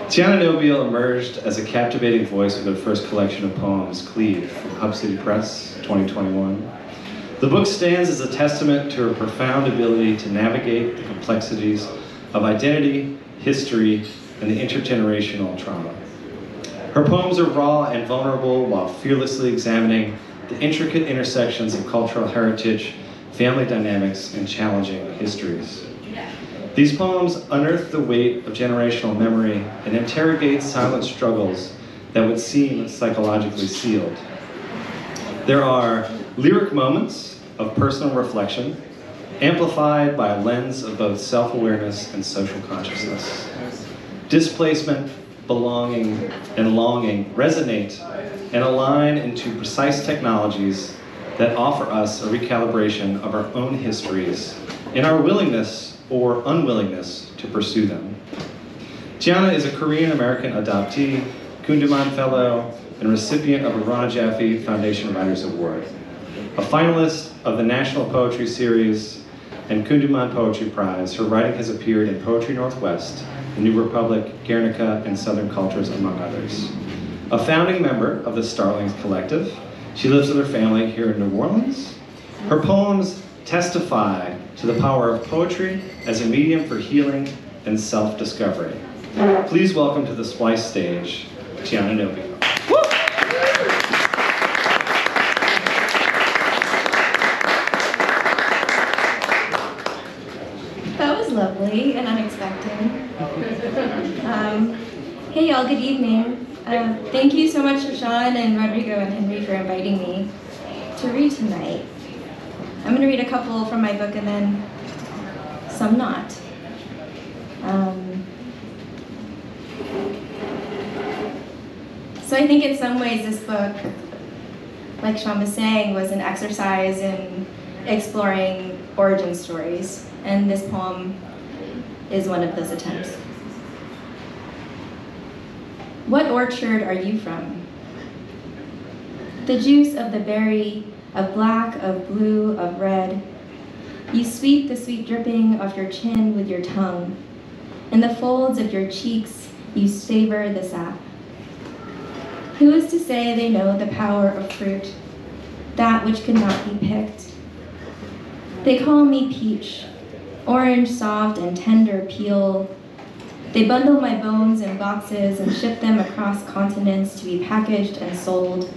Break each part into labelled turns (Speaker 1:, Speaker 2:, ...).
Speaker 1: Tiana Nobile emerged as a captivating voice with her first collection of poems, Cleave, from Hub City Press, 2021. The book stands as a testament to her profound ability to navigate the complexities of identity, history, and the intergenerational trauma. Her poems are raw and vulnerable while fearlessly examining the intricate intersections of cultural heritage, family dynamics, and challenging histories. These poems unearth the weight of generational memory and interrogate silent struggles that would seem psychologically sealed. There are lyric moments of personal reflection, amplified by a lens of both self-awareness and social consciousness. Displacement, belonging, and longing resonate and align into precise technologies that offer us a recalibration of our own histories and our willingness or unwillingness to pursue them. Tiana is a Korean-American adoptee, Kundiman Fellow, and recipient of a Rona Jaffe Foundation Writers Award, a finalist of the National Poetry Series and Kundiman Poetry Prize. Her writing has appeared in Poetry Northwest, The New Republic, Guernica, and Southern Cultures, among others. A founding member of the Starlings Collective, she lives with her family here in New Orleans. Her poems testify to the power of poetry as a medium for healing and self-discovery. Please welcome to the Splice stage, Tiana Nobile.
Speaker 2: That was lovely and unexpected. Hey y'all, good evening. Thank you so much to Sean and Rodrigo and Henry for inviting me to read tonight. I'm going to read a couple from my book and then some not. So I think in some ways this book, like Sean was saying, was an exercise in exploring origin stories, and this poem is one of those attempts. What orchard are you from? The juice of the berry, of black, of blue, of red. You sweep the sweet dripping off your chin with your tongue. In the folds of your cheeks, you savor the sap. Who is to say they know the power of fruit, that which could not be picked? They call me peach, orange soft and tender peel. They bundle my bones in boxes and ship them across continents to be packaged and sold.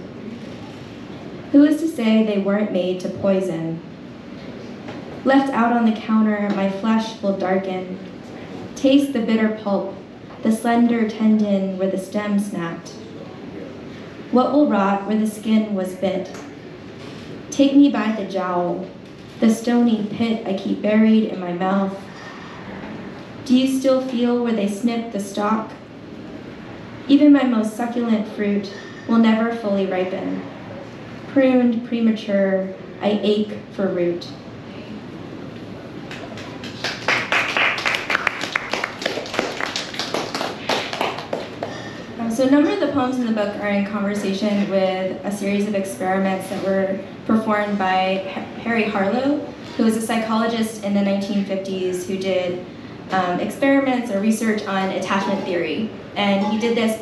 Speaker 2: Who is to say they weren't made to poison? Left out on the counter, my flesh will darken. Taste the bitter pulp, the slender tendon where the stem snapped. What will rot where the skin was bit? Take me by the jowl, the stony pit I keep buried in my mouth. Do you still feel where they snip the stalk? Even my most succulent fruit will never fully ripen. Pruned, premature, I ache for root. So a number of the poems in the book are in conversation with a series of experiments that were performed by Harry Harlow, who was a psychologist in the 1950s who did experiments or research on attachment theory. And he did this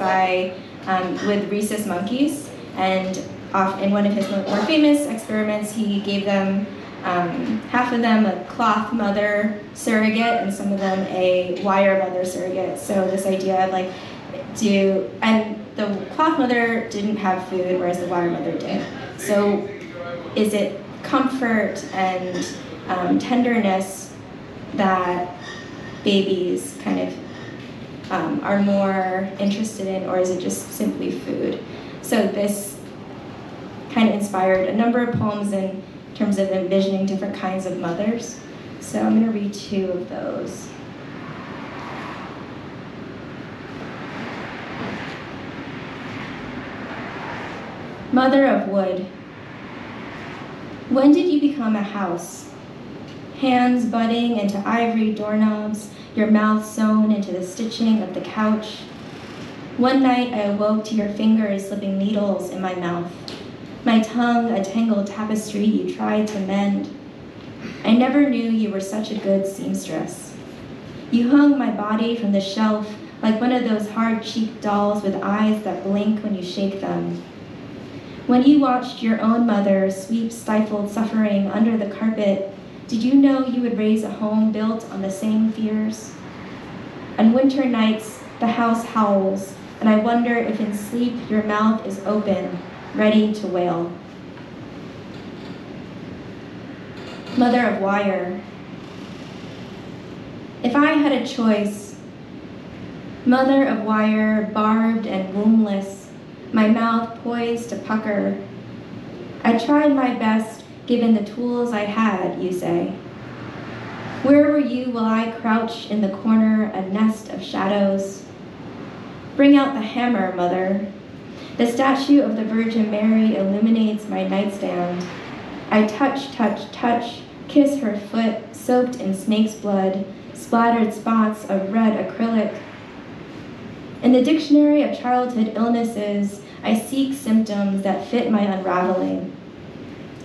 Speaker 2: with rhesus monkeys, and in one of his more famous experiments, he gave them, half of them a cloth mother surrogate and some of them a wire mother surrogate. So this idea of and the cloth mother didn't have food, whereas the wire mother did. So is it comfort and tenderness that babies kind of are more interested in, or is it just simply food? So this kind of inspired a number of poems in terms of envisioning different kinds of mothers. So I'm going to read two of those. Mother of wood. When did you become a house? Hands budding into ivory doorknobs, your mouth sewn into the stitching of the couch. One night I awoke to your fingers slipping needles in my mouth, my tongue a tangled tapestry you tried to mend. I never knew you were such a good seamstress. You hung my body from the shelf like one of those hard-cheeked dolls with eyes that blink when you shake them. When you watched your own mother sweep stifled suffering under the carpet, did you know you would raise a home built on the same fears? On winter nights, the house howls, and I wonder if in sleep your mouth is open, ready to wail. Mother of wire. If I had a choice, mother of wire, barbed and wombless, my mouth poised to pucker, I tried my best given the tools I had, you say. Where were you while I crouch in the corner, a nest of shadows? Bring out the hammer, mother. The statue of the Virgin Mary illuminates my nightstand. I touch, touch, touch, kiss her foot, soaked in snake's blood, splattered spots of red acrylic. In the dictionary of childhood illnesses, I seek symptoms that fit my unraveling.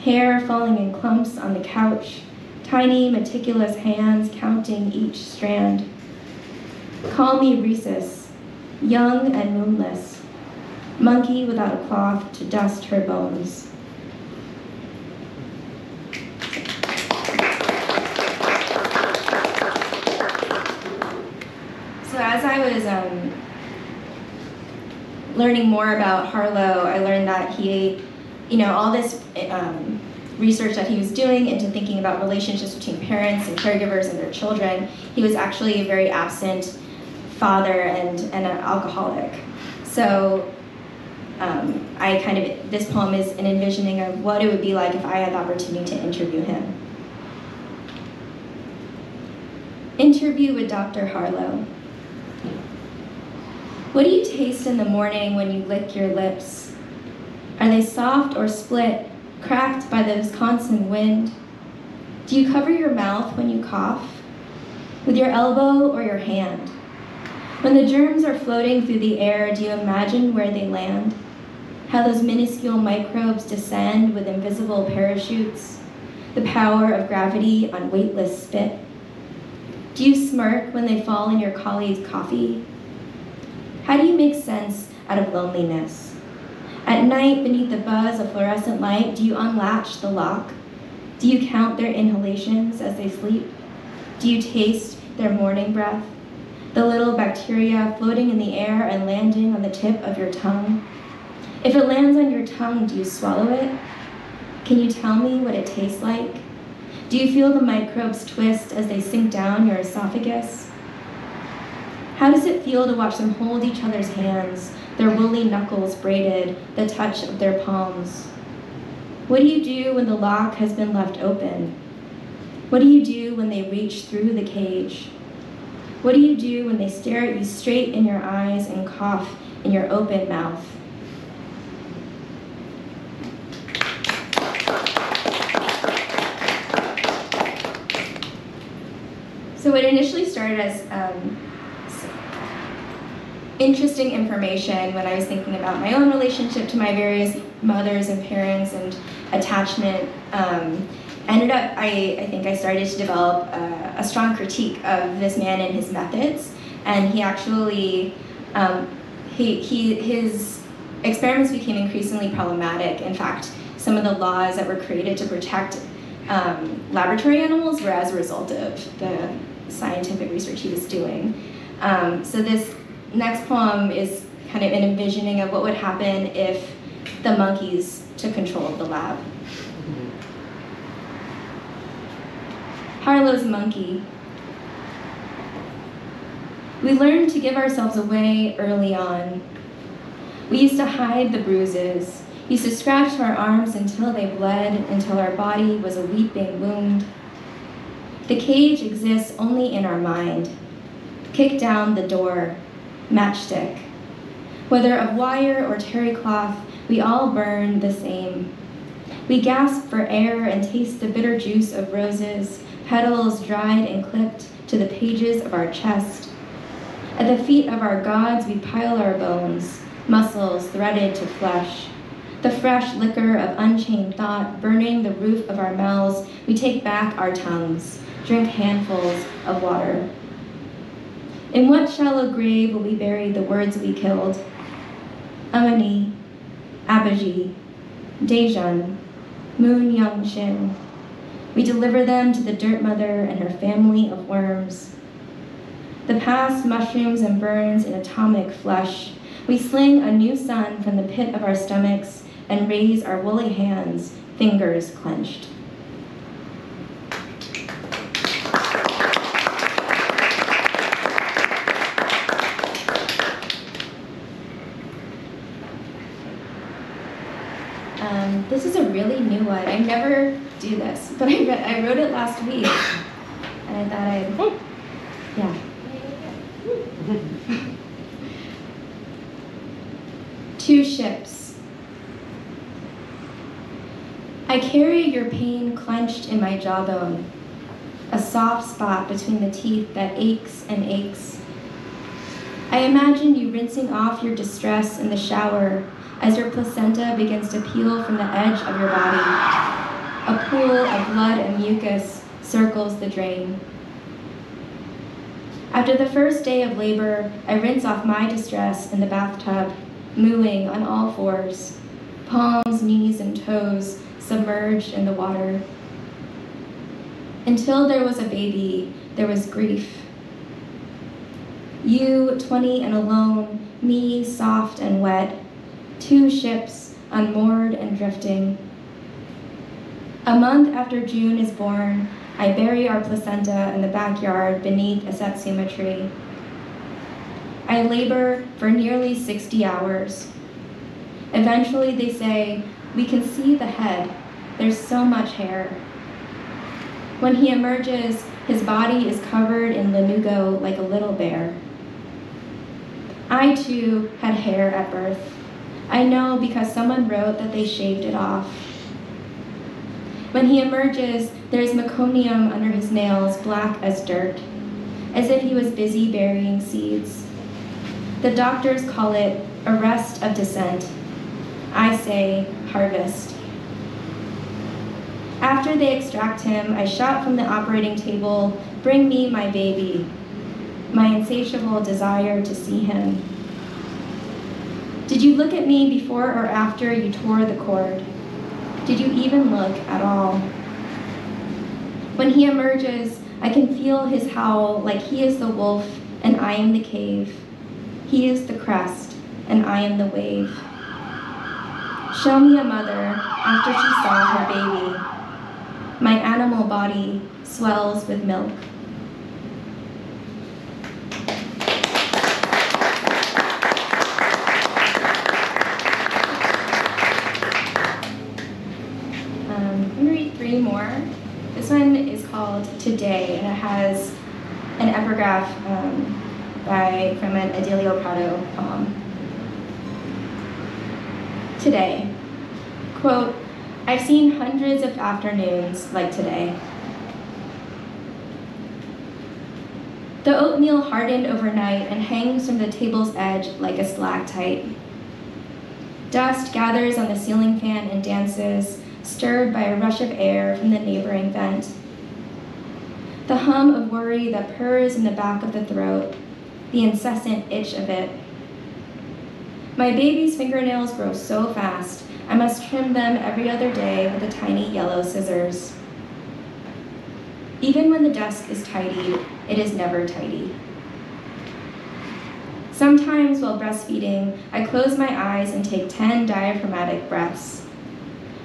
Speaker 2: Hair falling in clumps on the couch, tiny, meticulous hands counting each strand. Call me Rhesus, young and moonless, monkey without a cloth to dust her bones. So as I was learning more about Harlow, I learned that he, all this research that he was doing into thinking about relationships between parents and caregivers and their children, he was actually a very absent father and an alcoholic. So this poem is an envisioning of what it would be like if I had the opportunity to interview him. Interview with Dr. Harlow. What do you taste in the morning when you lick your lips? Are they soft or split, cracked by the Wisconsin wind? Do you cover your mouth when you cough? With your elbow or your hand? When the germs are floating through the air, do you imagine where they land? How those minuscule microbes descend with invisible parachutes? The power of gravity on weightless spit? Do you smirk when they fall in your colleague's coffee? How do you make sense out of loneliness? At night, beneath the buzz of fluorescent light, do you unlatch the lock? Do you count their inhalations as they sleep? Do you taste their morning breath? The little bacteria floating in the air and landing on the tip of your tongue? If it lands on your tongue, do you swallow it? Can you tell me what it tastes like? Do you feel the microbes twist as they sink down your esophagus? How does it feel to watch them hold each other's hands, their woolly knuckles braided, the touch of their palms? What do you do when the lock has been left open? What do you do when they reach through the cage? What do you do when they stare at you straight in your eyes and cough in your open mouth? So it initially started as interesting information when I was thinking about my own relationship to my various mothers and parents and attachment. Ended up, I think I started to develop a strong critique of this man and his methods, and he actually, his experiments became increasingly problematic. In fact, some of the laws that were created to protect laboratory animals were as a result of the scientific research he was doing. So this next poem is kind of an envisioning of what would happen if the monkeys took control of the lab. Harlow's monkey. We learned to give ourselves away early on. We used to hide the bruises, used to scratch our arms until they bled, until our body was a weeping wound. The cage exists only in our mind. Kick down the door, matchstick. Whether of wire or terry cloth, we all burn the same. We gasp for air and taste the bitter juice of roses, petals dried and clipped to the pages of our chest. At the feet of our gods, we pile our bones, muscles threaded to flesh. The fresh liquor of unchained thought burning the roof of our mouths, we take back our tongues, drink handfuls of water. In what shallow grave will we bury the words we killed? Amani, Abaji, Daejeon, Moon Young Shin. We deliver them to the dirt mother and her family of worms. The past mushrooms and burns in atomic flesh. We sling a new sun from the pit of our stomachs and raise our woolly hands, fingers clenched. This is a really new one. I never do this, but I wrote it last week, and I thought yeah. Two ships. I carry your pain clenched in my jawbone, a soft spot between the teeth that aches and aches. I imagine you rinsing off your distress in the shower as your placenta begins to peel from the edge of your body. A pool of blood and mucus circles the drain. After the first day of labor, I rinse off my distress in the bathtub, mooing on all fours, palms, knees, and toes submerged in the water. Until there was a baby, there was grief. You, 20 and alone, me, soft and wet, two ships, unmoored and drifting. A month after June is born, I bury our placenta in the backyard beneath a satsuma tree. I labor for nearly 60 hours. Eventually they say, we can see the head, there's so much hair. When he emerges, his body is covered in lanugo like a little bear. I too had hair at birth. I know because someone wrote that they shaved it off. When he emerges, there's meconium under his nails, black as dirt, as if he was busy burying seeds. The doctors call it arrest of descent. I say harvest. After they extract him, I shout from the operating table, bring me my baby, my insatiable desire to see him. Did you look at me before or after you tore the cord? Did you even look at all? When he emerges, I can feel his howl like he is the wolf and I am the cave. He is the crest and I am the wave. Show me a mother after she saw her baby. My animal body swells with milk. Three more. This one is called Today, and it has an epigraph from an Adelio Prado poem. Today, quote, I've seen hundreds of afternoons like today. The oatmeal hardened overnight and hangs from the table's edge like a stalactite. Dust gathers on the ceiling fan and dances, stirred by a rush of air from the neighboring vent. The hum of worry that purrs in the back of the throat, the incessant itch of it. My baby's fingernails grow so fast, I must trim them every other day with the tiny yellow scissors. Even when the desk is tidied, it is never tidy. Sometimes while breastfeeding, I close my eyes and take 10 diaphragmatic breaths.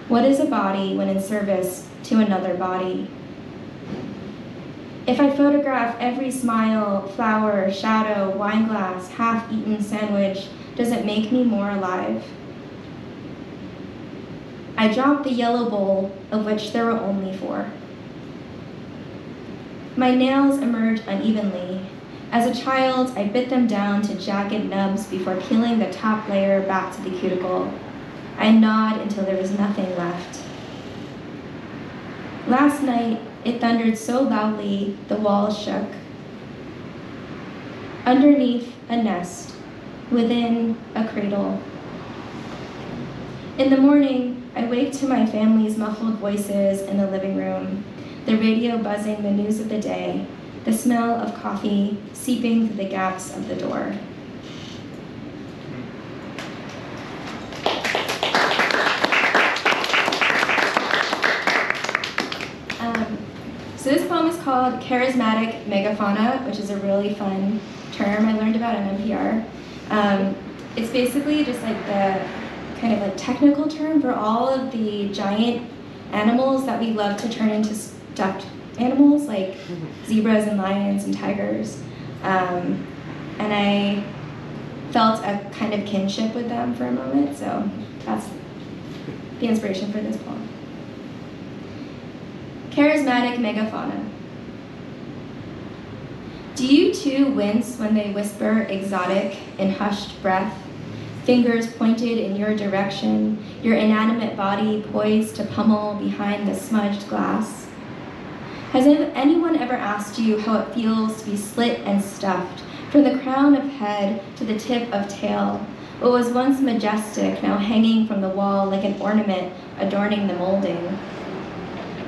Speaker 2: What is a body when in service to another body? If I photograph every smile, flower, shadow, wine glass, half-eaten sandwich, does it make me more alive? I drop the yellow bowl, of which there were only 4. My nails emerge unevenly. As a child, I bit them down to jagged nubs before peeling the top layer back to the cuticle. I gnawed until there was nothing left. Last night, it thundered so loudly, the walls shook. Underneath a nest, within a cradle. In the morning, I wake to my family's muffled voices in the living room, the radio buzzing the news of the day, the smell of coffee seeping through the gaps of the door. So this poem is called Charismatic Megafauna, which is a really fun term I learned about on NPR. It's basically just like the kind of like technical term for all of the giant animals that we love to turn into stuffed animals, like zebras and lions and tigers. And I felt a kind of kinship with them for a moment, so that's the inspiration for this poem. Charismatic megafauna. Do you too wince when they whisper exotic in hushed breath, fingers pointed in your direction, your inanimate body poised to pummel behind the smudged glass? Has anyone ever asked you how it feels to be slit and stuffed, from the crown of head to the tip of tail, what was once majestic now hanging from the wall like an ornament adorning the molding?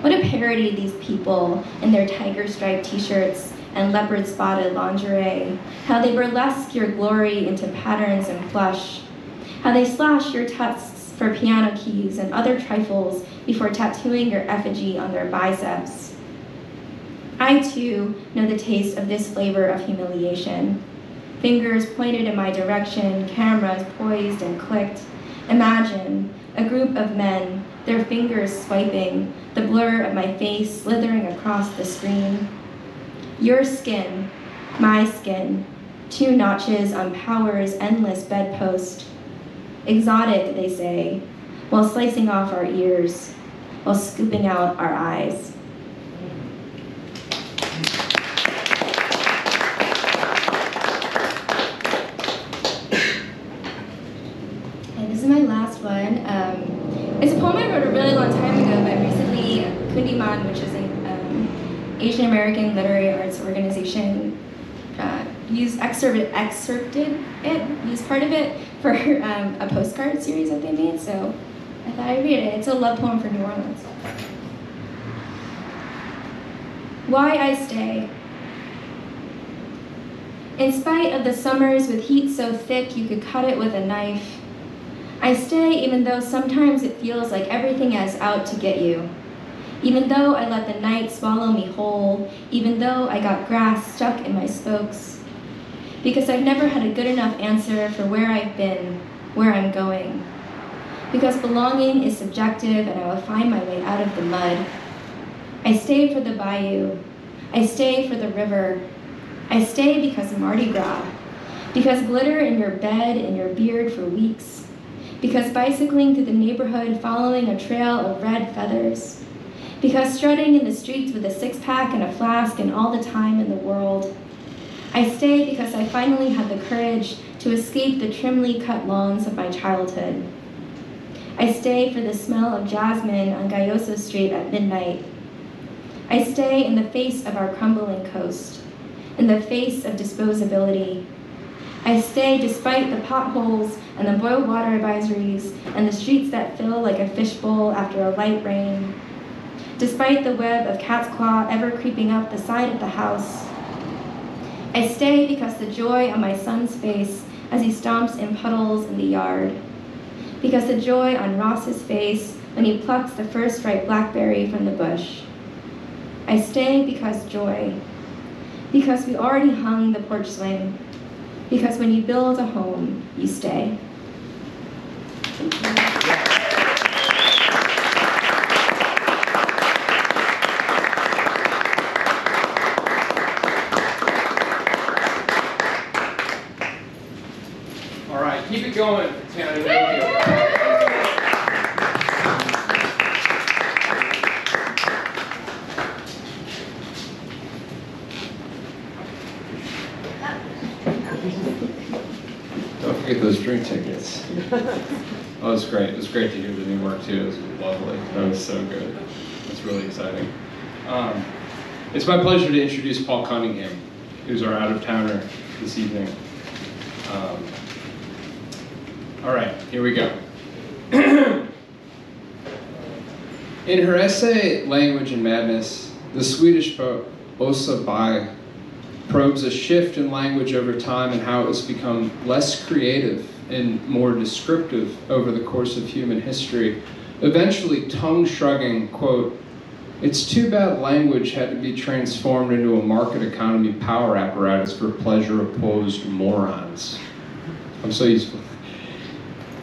Speaker 2: What a parody, these people in their tiger-striped t-shirts and leopard-spotted lingerie, how they burlesque your glory into patterns and plush, how they slash your tusks for piano keys and other trifles before tattooing your effigy on their biceps. I, too, know the taste of this flavor of humiliation. Fingers pointed in my direction, cameras poised and clicked. Imagine a group of men, their fingers swiping, the blur of my face slithering across the screen. Your skin, my skin, 2 notches on power's endless bedpost. Exotic, they say, while slicing off our ears, while scooping out our eyes. And this is my last one. It's a poem I wrote a really long time ago, but recently Kundiman, which is an Asian American literary arts organization, used part of it for a postcard series that they made, so I thought I'd read it. It's a love poem for New Orleans. Why I stay. In spite of the summers with heat so thick you could cut it with a knife, I stay even though sometimes it feels like everything is out to get you. Even though I let the night swallow me whole, even though I got grass stuck in my spokes. Because I've never had a good enough answer for where I've been, where I'm going. Because belonging is subjective and I will find my way out of the mud. I stay for the bayou. I stay for the river. I stay because of Mardi Gras. Because glitter in your bed and your beard for weeks. Because bicycling through the neighborhood following a trail of red feathers. Because strutting in the streets with a 6-pack and a flask and all the time in the world. I stay because I finally had the courage to escape the trimly cut lawns of my childhood. I stay for the smell of jasmine on Gayoso Street at midnight. I stay in the face of our crumbling coast, in the face of disposability. I stay despite the potholes and the boil water advisories and the streets that fill like a fishbowl after a light rain. Despite the web of cat's claw ever creeping up the side of the house. I stay because the joy on my son's face as he stomps in puddles in the yard. Because the joy on Ross's face when he plucks the first ripe blackberry from the bush. I stay because joy. Because we already hung the porch swing. Because when you build a home, you stay. Thank you.
Speaker 3: All right, keep it going, Tiana Nobile.
Speaker 1: Don't forget those drink tickets. Oh, it was great. It was great to hear the new work too. It was lovely. That was so good. It's really exciting. It's my pleasure to introduce Paul Cunningham, who's our out-of-towner this evening. All right, here we go. In her essay, Language and Madness, the Swedish poet Åsa
Speaker 4: probes a shift in language over time and how it's become less creative and more descriptive over the course of human history. Eventually, tongue-shrugging, quote, "It's too bad language had to be transformed into a market economy power apparatus for pleasure-opposed morons." I'm so useful.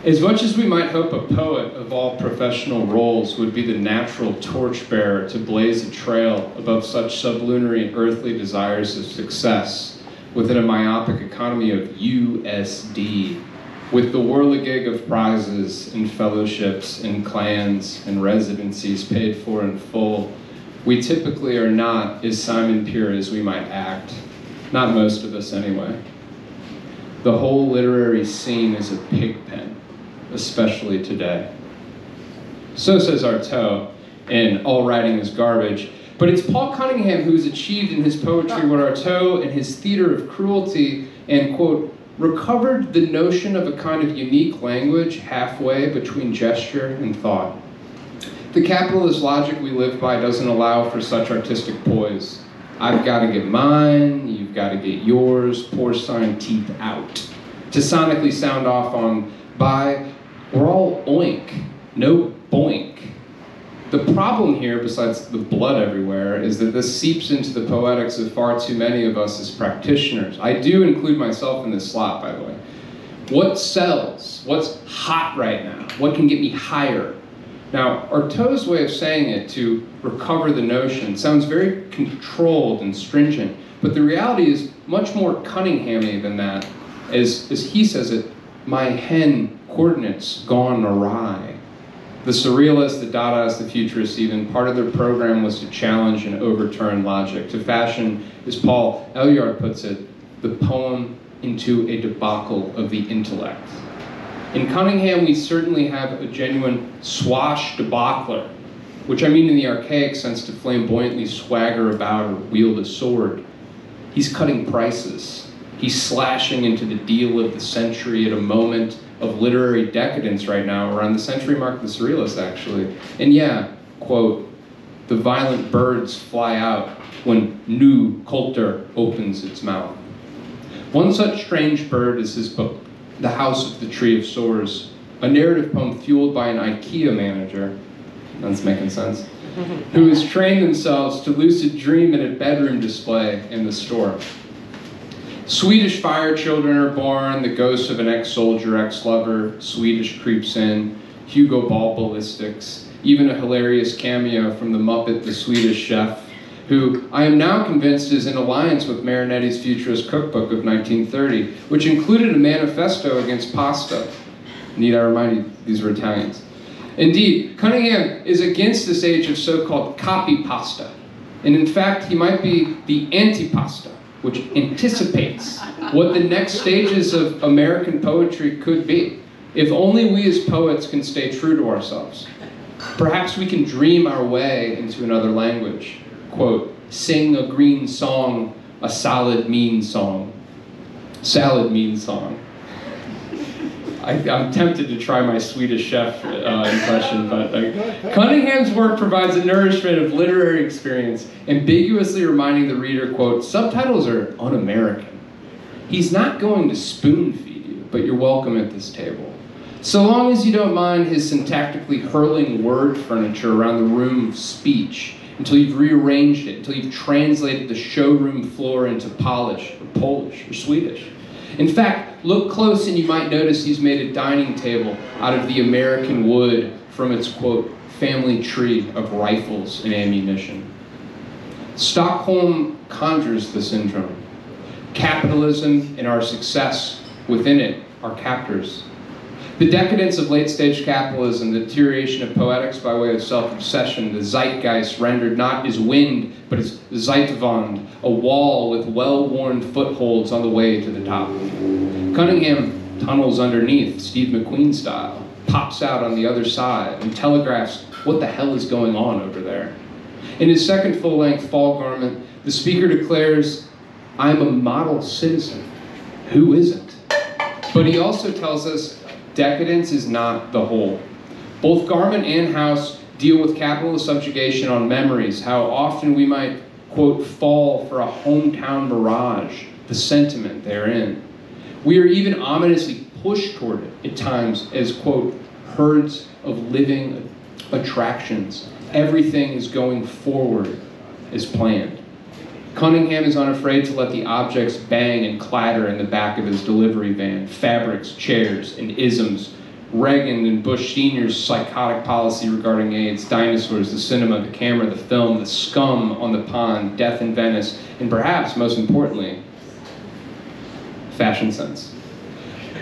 Speaker 4: As much as we might hope a poet of all professional roles would be the natural torchbearer to blaze a trail above such sublunary and earthly desires of success within a myopic economy of USD, with the whirligig of prizes and fellowships and clans and residencies paid for in full, we typically are not as Simon pure as we might act. Not most of us anyway. The whole literary scene is a pig pen, especially today. So says Artaud, and all writing is garbage. But it's Paul Cunningham who has achieved in his poetry what Artaud in his theater of cruelty and, quote, recovered the notion of a kind of unique language halfway between gesture and thought. The capitalist logic we live by doesn't allow for such artistic poise. I've got to get mine, you've got to get yours, porcine teeth out. To sonically sound off on by, we're all oink, no boink. The problem here, besides the blood everywhere, is that this seeps into the poetics of far too many of us as practitioners. I do include myself in this slot, by the way. What sells? What's hot right now? What can get me higher? Now, Artaud's way of saying it, to recover the notion, sounds very controlled and stringent, but the reality is much more Cunningham-y than that. As he says it, my hen coordinates gone awry. The surrealists, the Dadaists, the futurists even, part of their program was to challenge and overturn logic, to fashion, as Paul Eluard puts it, the poem into a debacle of the intellect. In Cunningham, we certainly have a genuine swashbuckler, which I mean in the archaic sense to flamboyantly swagger about or wield a sword. He's cutting prices. He's slashing into the deal of the century at a moment of literary decadence right now, around the century mark of the Surrealists, actually. And yeah, quote, the violent birds fly out when new Coulter opens its mouth. One such strange bird is his book, The House of the Tree of Sores, a narrative poem fueled by an IKEA manager, that's making sense, who has trained themselves to lucid dream in a bedroom display in the store. Swedish fire children are born, the ghost of an ex-soldier, ex-lover, Swedish creeps in, Hugo Ball ballistics, even a hilarious cameo from the Muppet, the Swedish Chef, who I am now convinced is in alliance with Marinetti's futurist cookbook of 1930, which included a manifesto against pasta. Need I remind you, these were Italians. Indeed, Cunningham is against this age of so-called copy pasta, and in fact, he might be the anti-pasta, which anticipates what the next stages of American poetry could be. If only we as poets can stay true to ourselves. Perhaps we can dream our way into another language. Quote, sing a green song, a salad mean song. Salad mean song. I'm tempted to try my Swedish Chef impression, but Cunningham's work provides a nourishment of literary experience, ambiguously reminding the reader, quote, subtitles are un-American. He's not going to spoon feed you, but you're welcome at this table. So long as you don't mind his syntactically hurling word furniture around the room of speech, until you've rearranged it, until you've translated the showroom floor into Polish, or Polish, or Swedish. In fact, look close and you might notice he's made a dining table out of the American wood from its, quote, family tree of rifles and ammunition. Stockholm conjures the syndrome. Capitalism and our success within it are captors. The decadence of late-stage capitalism, the deterioration of poetics by way of self-obsession, the zeitgeist rendered not as wind, but as Zeitwand, a wall with well-worn footholds on the way to the top. Cunningham tunnels underneath, Steve McQueen style, pops out on the other side, and telegraphs what the hell is going on over there. In his second full-length Fall Garment, the speaker declares, I'm a model citizen. Who isn't? But he also tells us decadence is not the whole. Both Garment and House deal with capitalist subjugation on memories, how often we might quote, fall for a hometown mirage, the sentiment therein. We are even ominously pushed toward it at times as, quote, herds of living attractions. Everything is going forward as planned. Cunningham is unafraid to let the objects bang and clatter in the back of his delivery van, fabrics, chairs, and isms. Reagan and Bush Sr.'s psychotic policy regarding AIDS, dinosaurs, the cinema, the camera, the film, the scum on the pond, death in Venice, and perhaps, most importantly, fashion sense.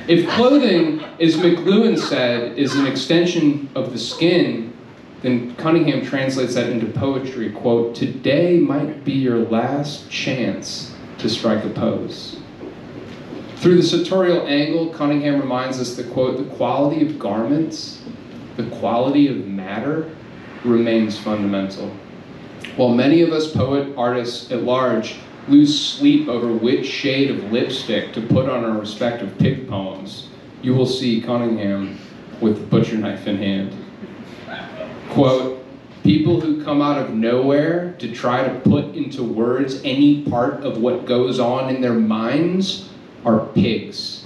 Speaker 4: If clothing, as McLuhan said, is an extension of the skin, then Cunningham translates that into poetry, quote, today might be your last chance to strike a pose. Through the sartorial angle, Cunningham reminds us that, quote, the quality of garments, the quality of matter, remains fundamental. While many of us artists at large lose sleep over which shade of lipstick to put on our respective pig poems, you will see Cunningham with the butcher knife in hand. Quote, people who come out of nowhere to try to put into words any part of what goes on in their minds are pigs.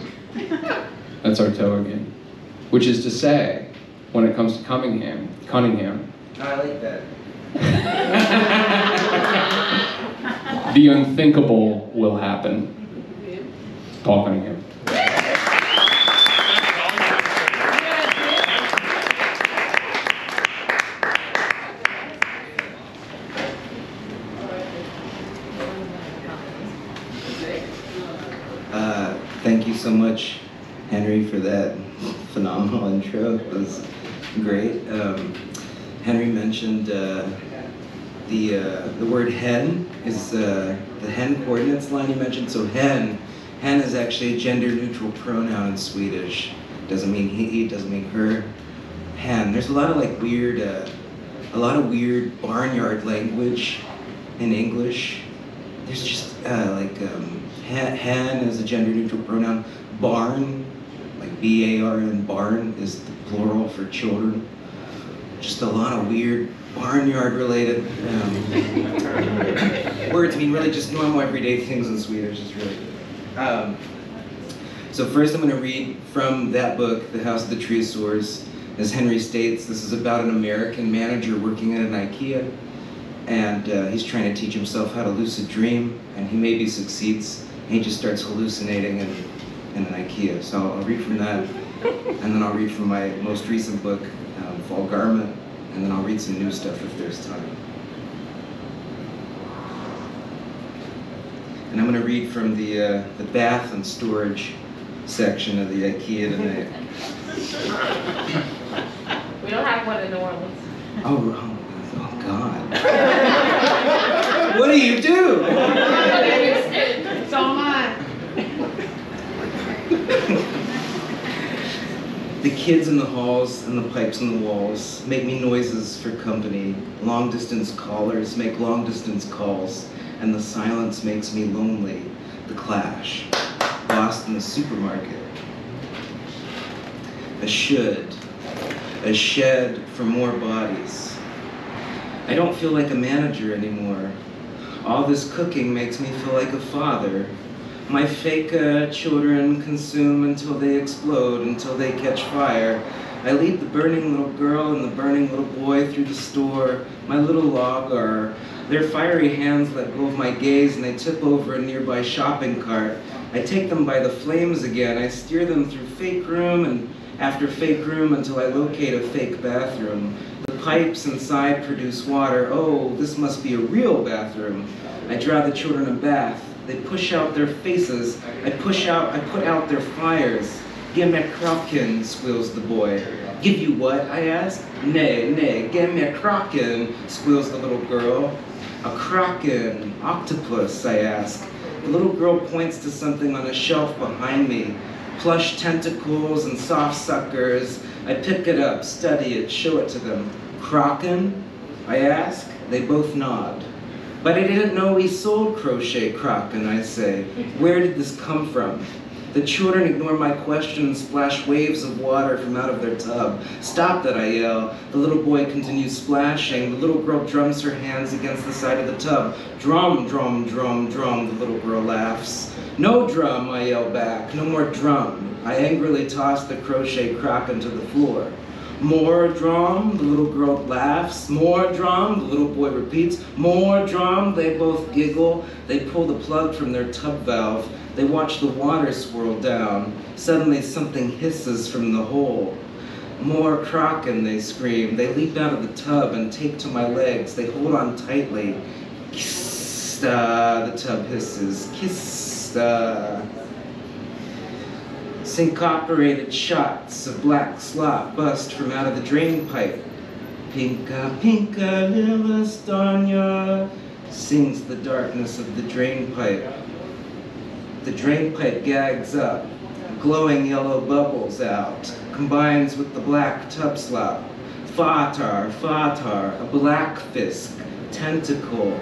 Speaker 4: That's Artaud again. Which is to say, when it comes to Cunningham.
Speaker 5: I like that.
Speaker 4: The unthinkable will happen. Paul Cunningham.
Speaker 5: Thank you so much, Henry, for that phenomenal intro. It was great. Henry mentioned the word hen is the hen coordinates line you mentioned. So hen is actually a gender-neutral pronoun in Swedish. Doesn't mean he, doesn't mean her. Hen. There's a lot of like weird barnyard language in English. There's just hen is a gender-neutral pronoun. Barn, like B-A-R-N, barn is the plural for children. Just a lot of weird barnyard-related words. I mean, really just normal everyday things in Swedish is really good. So first I'm going to read from that book, The House of the Treesaurs. As Henry states, this is about an American manager working at an IKEA, and he's trying to teach himself how to lucid dream, and he maybe succeeds. He just starts hallucinating in an IKEA. So I'll read from that, and then I'll read from my most recent book, Fall Garment, and then I'll read some new stuff if there's time. And I'm going to read from the bath and storage section of the IKEA tonight.
Speaker 6: We don't have one in New Orleans.
Speaker 5: Oh God. What do you do?
Speaker 6: It's all mine.
Speaker 5: The kids in the halls and the pipes in the walls make me noises for company. Long-distance callers make long-distance calls, and the silence makes me lonely. The clash, lost in the supermarket. A shed for more bodies. I don't feel like a manager anymore. All this cooking makes me feel like a father. My fake children consume until they explode, until they catch fire. I lead the burning little girl and the burning little boy through the store. My little logger. Their fiery hands let go of my gaze and they tip over a nearby shopping cart. I take them by the flames again. I steer them through fake room and after fake room until I locate a fake bathroom. The pipes inside produce water. Oh, this must be a real bathroom. I draw the children a bath. They push out their faces. I put out their fires. Give me a kraken, squeals the boy. Give you what? I ask. Nay, give me a kraken, squeals the little girl. A kraken, octopus, I ask. The little girl points to something on a shelf behind me. Plush tentacles and soft suckers. I pick it up, study it, show it to them. Kraken? I ask. They both nod. But I didn't know we sold crochet kraken, I say. Where did this come from? The children ignore my questions, splash waves of water from out of their tub. Stop that, I yell. The little boy continues splashing. The little girl drums her hands against the side of the tub. Drum, drum, drum, drum, the little girl laughs. No drum, I yell back. No more drum. I angrily toss the crochet crock onto the floor. More drum, the little girl laughs. More drum, the little boy repeats. More drum, they both giggle. They pull the plug from their tub valve. They watch the water swirl down. Suddenly something hisses from the hole. More crockin', they scream. They leap out of the tub and take to my legs. They hold on tightly. Kiss-da, the tub hisses. Kiss-da. Syncopated shots of black slop bust from out of the drain pipe. Pinka, pinka, lila stanya, sings the darkness of the drain pipe. The drain pipe gags up, glowing yellow bubbles out, combines with the black tub slop. Fatar, fatar, a black fisk, tentacle.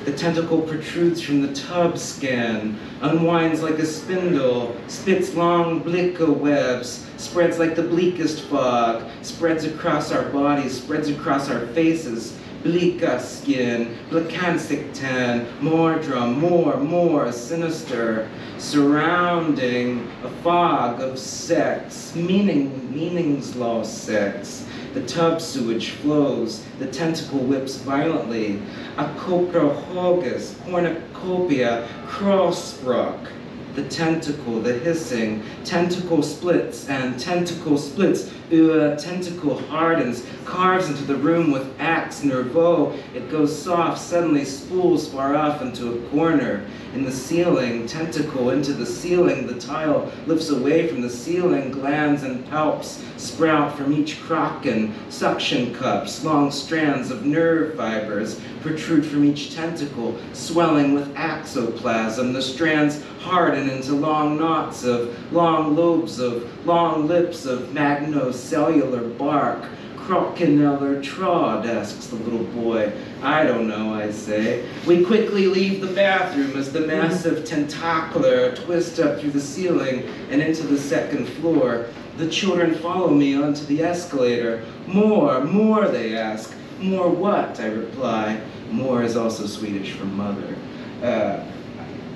Speaker 5: The tentacle protrudes from the tub skin, unwinds like a spindle, spits long blicka webs, spreads like the bleakest fog, spreads across our bodies, spreads across our faces. Blika skin, blacanstic tan, more drum, more, sinister, surrounding a fog of sex, meaningsless sex. The tub sewage flows, the tentacle whips violently. A coprohogus, cornucopia, crossbrook. The tentacle, the hissing, tentacle splits and tentacle splits. Tentacle hardens, carves into the room with axe nervo. It goes soft, suddenly spools far off into a corner. In the ceiling, tentacle into the ceiling. The tile lifts away from the ceiling. Glands and palps sprout from each crockin. Suction cups, long strands of nerve fibers protrude from each tentacle, swelling with axoplasm. The strands harden into long knots of long lobes of long lips of magnocellular bark. Crockeneller trod, asks the little boy. I don't know, I say. We quickly leave the bathroom as the massive tentacular twist up through the ceiling and into the second floor. The children follow me onto the escalator. More, they ask. More what, I reply. More is also Swedish for mother.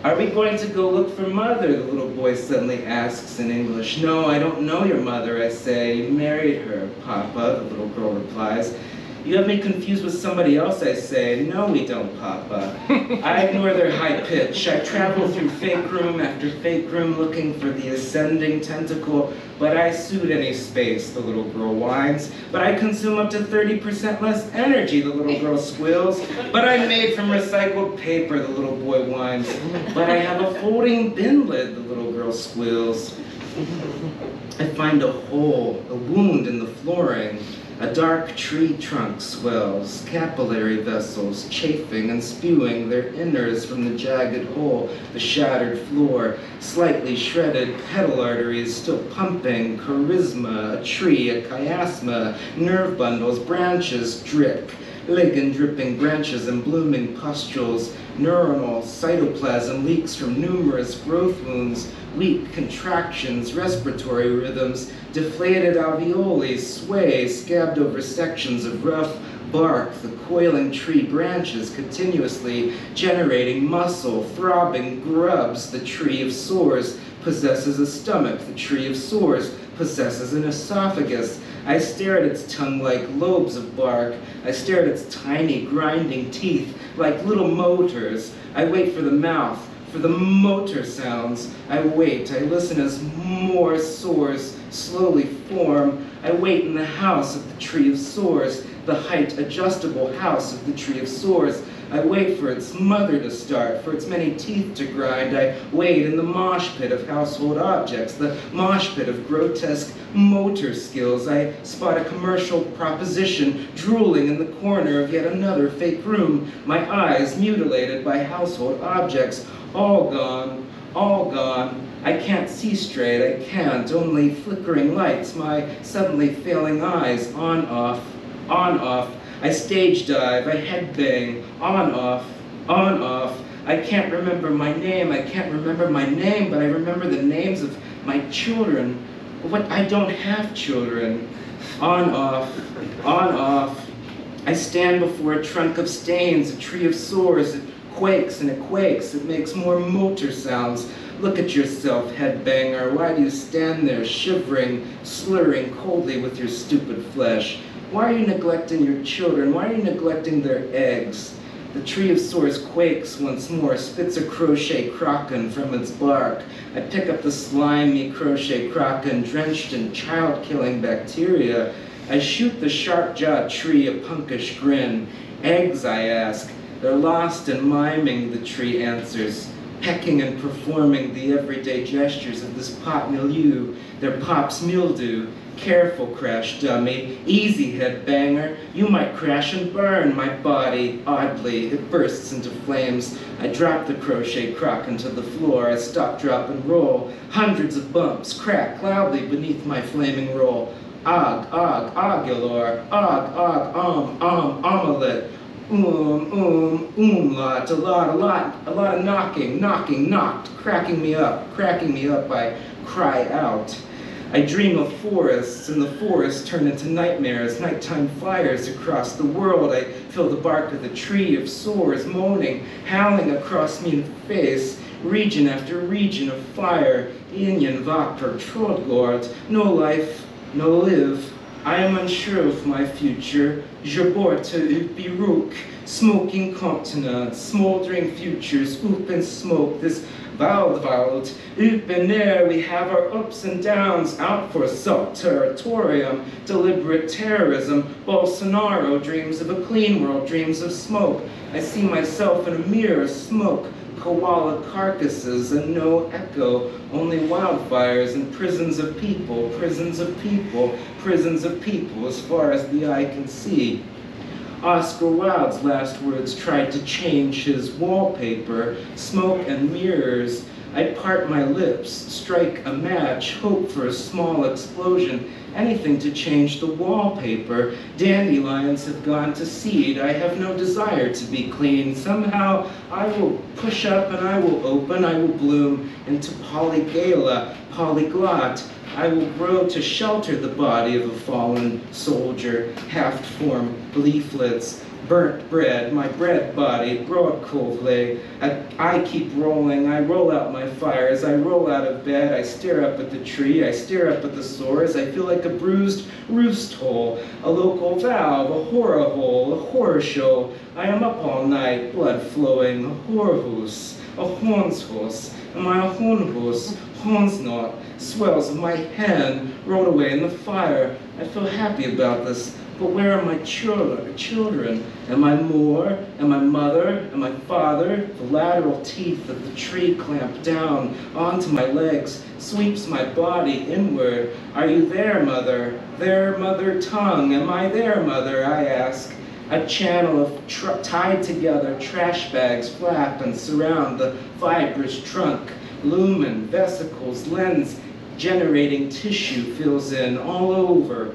Speaker 5: Are we going to go look for mother? The little boy suddenly asks in English. No, I don't know your mother, I say. You married her, Papa, the little girl replies. You have me confused with somebody else, I say. No, we don't, Papa. I ignore their high pitch. I travel through fake room after fake room looking for the ascending tentacle, but I suit any space, the little girl whines. But I consume up to 30% less energy, the little girl squeals. But I'm made from recycled paper, the little boy whines. But I have a folding bin lid, the little girl squeals. I find a hole, a wound in the flooring. A dark tree trunk swells, capillary vessels chafing and spewing their innards from the jagged hole, the shattered floor, slightly shredded pedal arteries still pumping, charisma, a tree, a chiasma, nerve bundles, branches drip, ligand dripping branches and blooming pustules, neuronal cytoplasm leaks from numerous growth wounds, weak contractions, respiratory rhythms, deflated alveoli sway, scabbed over sections of rough bark, the coiling tree branches continuously generating muscle, throbbing grubs. The tree of sores possesses a stomach. The tree of sores possesses an esophagus. I stare at its tongue like lobes of bark. I stare at its tiny grinding teeth like little motors. I wait for the mouth, for the motor sounds. I wait, I listen as more sores slowly form. I wait in the house of the tree of sores, the height adjustable house of the tree of sores. I wait for its mother to start, for its many teeth to grind. I wait in the mosh pit of household objects, the mosh pit of grotesque motor skills. I spot a commercial proposition drooling in the corner of yet another fake room, my eyes mutilated by household objects. All gone, all gone. I can't see straight, I can't. Only flickering lights, my suddenly failing eyes, on, off, on, off. I stage dive, I headbang, on, off, on, off. I can't remember my name, I can't remember my name, but I remember the names of my children. What, I don't have children. On, off, on, off. I stand before a trunk of stains, a tree of sores. It quakes and it quakes. It makes more motor sounds. Look at yourself, headbanger. Why do you stand there, shivering, slurring coldly with your stupid flesh? Why are you neglecting your children? Why are you neglecting their eggs? The tree of sores quakes once more, spits a crochet kraken from its bark. I pick up the slimy crochet kraken drenched in child-killing bacteria. I shoot the sharp-jawed tree a punkish grin. Eggs, I ask. They're lost in miming, the tree answers, pecking and performing the everyday gestures of this pot milieu, their pop's mildew. Careful, crash dummy, easy, headbanger. You might crash and burn my body. Oddly, it bursts into flames. I drop the crochet crock into the floor. I stop, drop, and roll. Hundreds of bumps crack loudly beneath my flaming roll. Og, ogulor, omelet. Umlaut, a lot of knocking, knocked, cracking me up, I cry out. I dream of forests, and the forests turn into nightmares, nighttime fires across the world. I feel the bark of the tree of sores moaning, howling across me in the face, region after region of fire, Ingen vapor, Trodgård, no life, no live. I am unsure of my future. Je borte ut biruk, smoking continents, smoldering futures, up in smoke, this Wald, up in there, we have our ups and downs, out for assault, territorium, deliberate terrorism. Bolsonaro dreams of a clean world, dreams of smoke. I see myself in a mirror, smoke, koala carcasses, and no echo, only wildfires and prisons of people, prisons of people, prisons of people, as far as the eye can see. Oscar Wilde's last words tried to change his wallpaper, smoke and mirrors. I part my lips, strike a match, hope for a small explosion, anything to change the wallpaper. Dandelions have gone to seed. I have no desire to be clean. Somehow I will push up and I will open, I will bloom into polygala, polyglot. I will grow to shelter the body of a fallen soldier, half-formed leaflets, burnt bread, my bread body, broadcovle. I keep rolling, I roll out my fires, I roll out of bed, I stare up at the tree, I stare up at the sores, I feel like a bruised roost hole, a local valve, a horror hole, a horror show. I am up all night, blood flowing, a whorehus, a hornshus. Am I a hornhus? Hornsnot, swells of my hand rolled away in the fire. I feel happy about this, but where are my children? Am I more? Am I mother? Am I father? The lateral teeth of the tree clamp down onto my legs, sweeps my body inward. Are you there, mother? There, mother tongue. Am I there, mother? I ask. A channel of tied together trash bags flap and surround the fibrous trunk. Lumen, vesicles, lens, generating tissue fills in all over,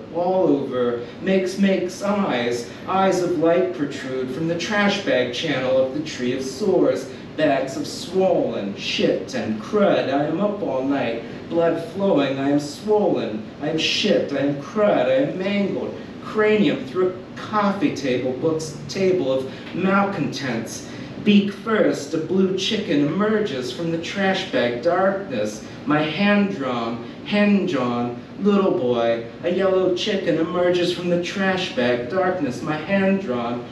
Speaker 5: makes eyes of light protrude from the trash bag channel of the tree of sores, bags of swollen shit and crud. I am up all night, blood flowing, I am swollen, I am shit, I am crud, I am mangled, cranium through a coffee table, book's table of malcontents. Beak first, a blue chicken emerges from the trash bag darkness. My hand-drawn, little boy. A yellow chicken emerges from the trash bag darkness. My hand-drawn,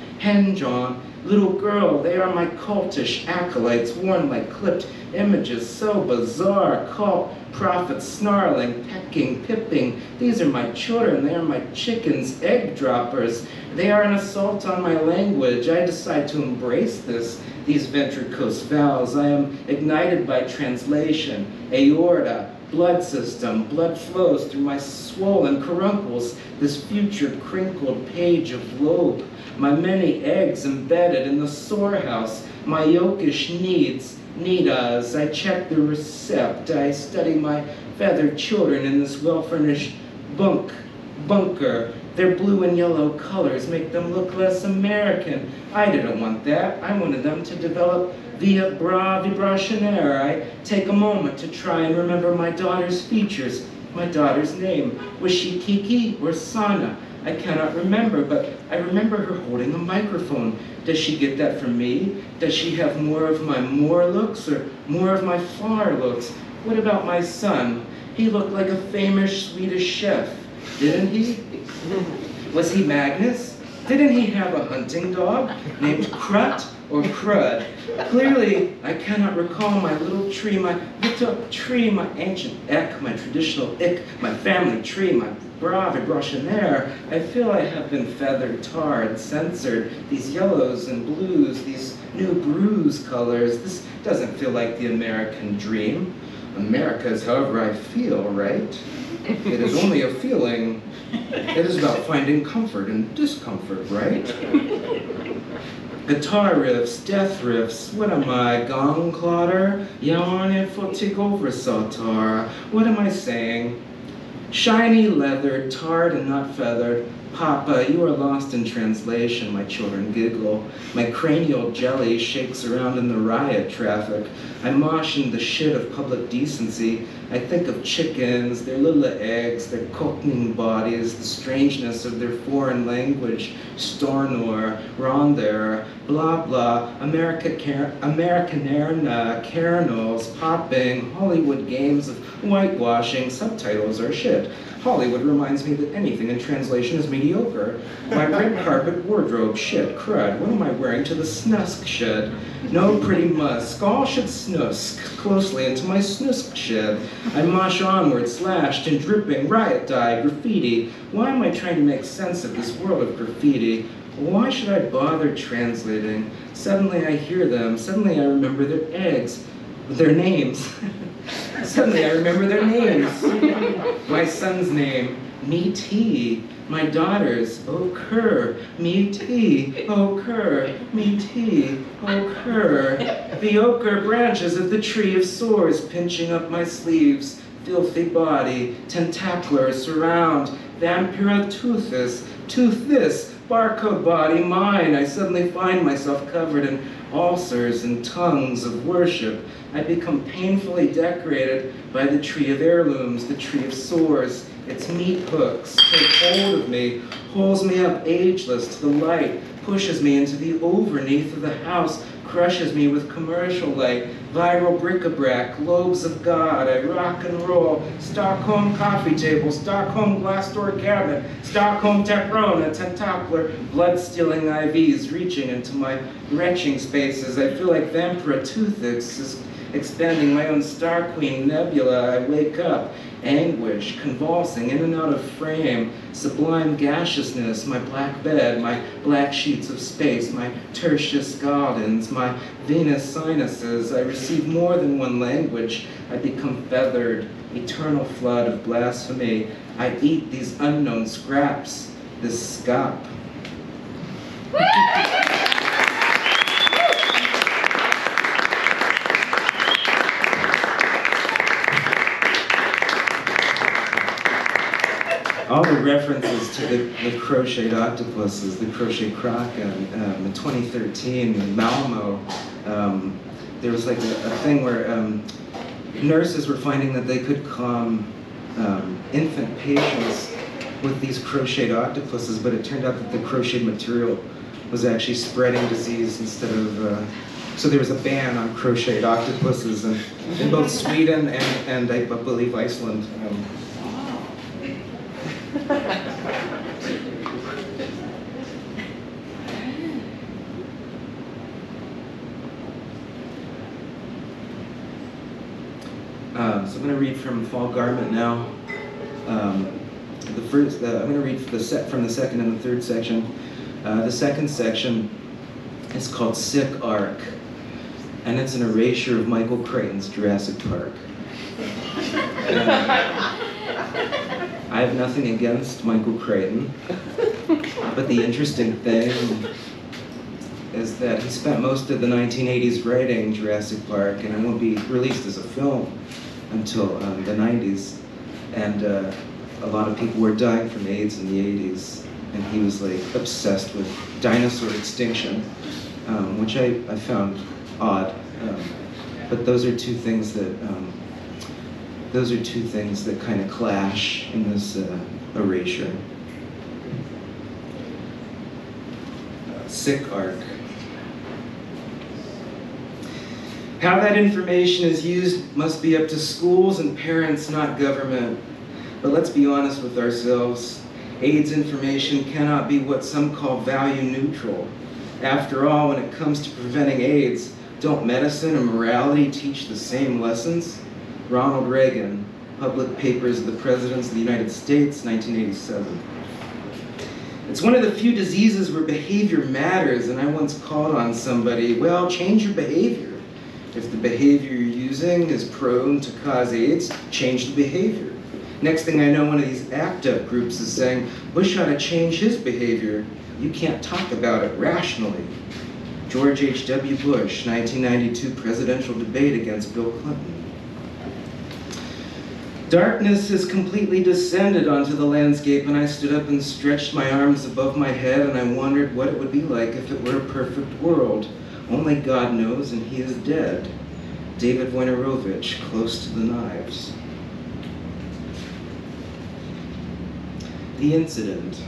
Speaker 5: little girl. They are my cultish acolytes, worn like clipped images, so bizarre. Cult prophets snarling, pecking, pipping. These are my children. They are my chickens, egg droppers. They are an assault on my language. I decide to embrace these ventricose vowels. I am ignited by translation, aorta, blood system. Blood flows through my swollen caruncles, this future crinkled page of lobe. My many eggs embedded in the sorehouse, my yolkish needs, I check the recept. I study my feathered children in this well-furnished bunker. Their blue and yellow colors make them look less American. I didn't want that. I wanted them to develop via vibrationnaire, I take a moment to try and remember my daughter's features, my daughter's name. Was she Kiki or Sana? I cannot remember, but I remember her holding a microphone. Does she get that from me? Does she have more of my Moor looks or more of my Far looks? What about my son? He looked like a famous Swedish chef, didn't he? Was he Magnus? Didn't he have a hunting dog named Krut or Crud? Clearly, I cannot recall my little tree, my ancient ek, my traditional ik, my family tree, my brave brochinaire. I feel I have been feathered, tarred, censored, these yellows and blues, these new bruise colors. This doesn't feel like the American dream. America is however I feel, right? It is only a feeling. It is about finding comfort in discomfort, right? Guitar riffs, death riffs, what am I, gong clotter? Yarn fotik over sotar. What am I saying? Shiny leather, tarred and not feathered. Papa, you are lost in translation, my children giggle. My cranial jelly shakes around in the riot traffic. I mosh in the shit of public decency. I think of chickens, their little eggs, their cocking bodies, the strangeness of their foreign language, Stornor, Ronder, blah blah, Americanerna, caramels, popping, Hollywood games of whitewashing, subtitles are shit. Hollywood reminds me that anything in translation is mediocre. My red carpet wardrobe, shit, crud. What am I wearing to the snusk shed? No pretty musk, all should snusk closely into my snusk shed. I mosh onward, slashed and dripping, riot dye, graffiti. Why am I trying to make sense of this world of graffiti? Why should I bother translating? Suddenly I hear them, suddenly I remember their eggs, their names. Suddenly I remember their names. My son's name, me tea. My daughter's, oh cur, me tea, oh cur, me tea, oh cur. The ochre branches of the tree of sores pinching up my sleeves. Filthy body, tentacular surround, vampira toothus, tooth this, barcode body mine. I suddenly find myself covered in ulcers and tongues of worship. I become painfully decorated by the tree of heirlooms, the tree of sores. Its meat hooks take hold of me, pulls me up ageless to the light, pushes me into the overneath of the house, crushes me with commercial light, viral bric-a-brac, lobes of God. I rock and roll, Stockholm coffee table, Stockholm glass door cabinet, Stockholm Rona, tentacular, blood-stealing IVs reaching into my retching spaces. I feel like Vampira Toothix is expanding my own Star Queen nebula. I wake up, anguish, convulsing in and out of frame, sublime gaseousness, my black bed, my black sheets of space, my tertius gardens, my Venus sinuses. I receive more than one language. I become feathered, eternal flood of blasphemy. I eat these unknown scraps, this scop. All the references to the crocheted octopuses, the crochet kraken, in 2013 in Malmo, there was like a thing where nurses were finding that they could calm infant patients with these crocheted octopuses, but it turned out that the crocheted material was actually spreading disease instead of, so there was a ban on crocheted octopuses in both Sweden and I believe Iceland. So I'm going to read from Fall Garment now. I'm going to read from the second and the third section. The second section is called Sick Arc, and it's an erasure of Michael Crichton's Jurassic Park. I have nothing against Michael Crichton, but the interesting thing is that he spent most of the 1980s writing Jurassic Park, and it won't be released as a film until the 90s. And a lot of people were dying from AIDS in the 80s, and he was like obsessed with dinosaur extinction, which I found odd. But those are two things that kind of clash in this erasure. Sick arc. How that information is used must be up to schools and parents, not government. But let's be honest with ourselves. AIDS information cannot be what some call value neutral. After all, when it comes to preventing AIDS, don't medicine and morality teach the same lessons? Ronald Reagan, Public Papers of the Presidents of the United States, 1987. It's one of the few diseases where behavior matters, and I once called on somebody, well, change your behavior. If the behavior you're using is prone to cause AIDS, change the behavior. Next thing I know, one of these ACT UP groups is saying, Bush ought to change his behavior. You can't talk about it rationally. George H.W. Bush, 1992 presidential debate against Bill Clinton. Darkness has completely descended onto the landscape, and I stood up and stretched my arms above my head, and I wondered what it would be like if it were a perfect world. Only God knows, and he is dead. David Wojnarowicz, Close to the Knives. The incident.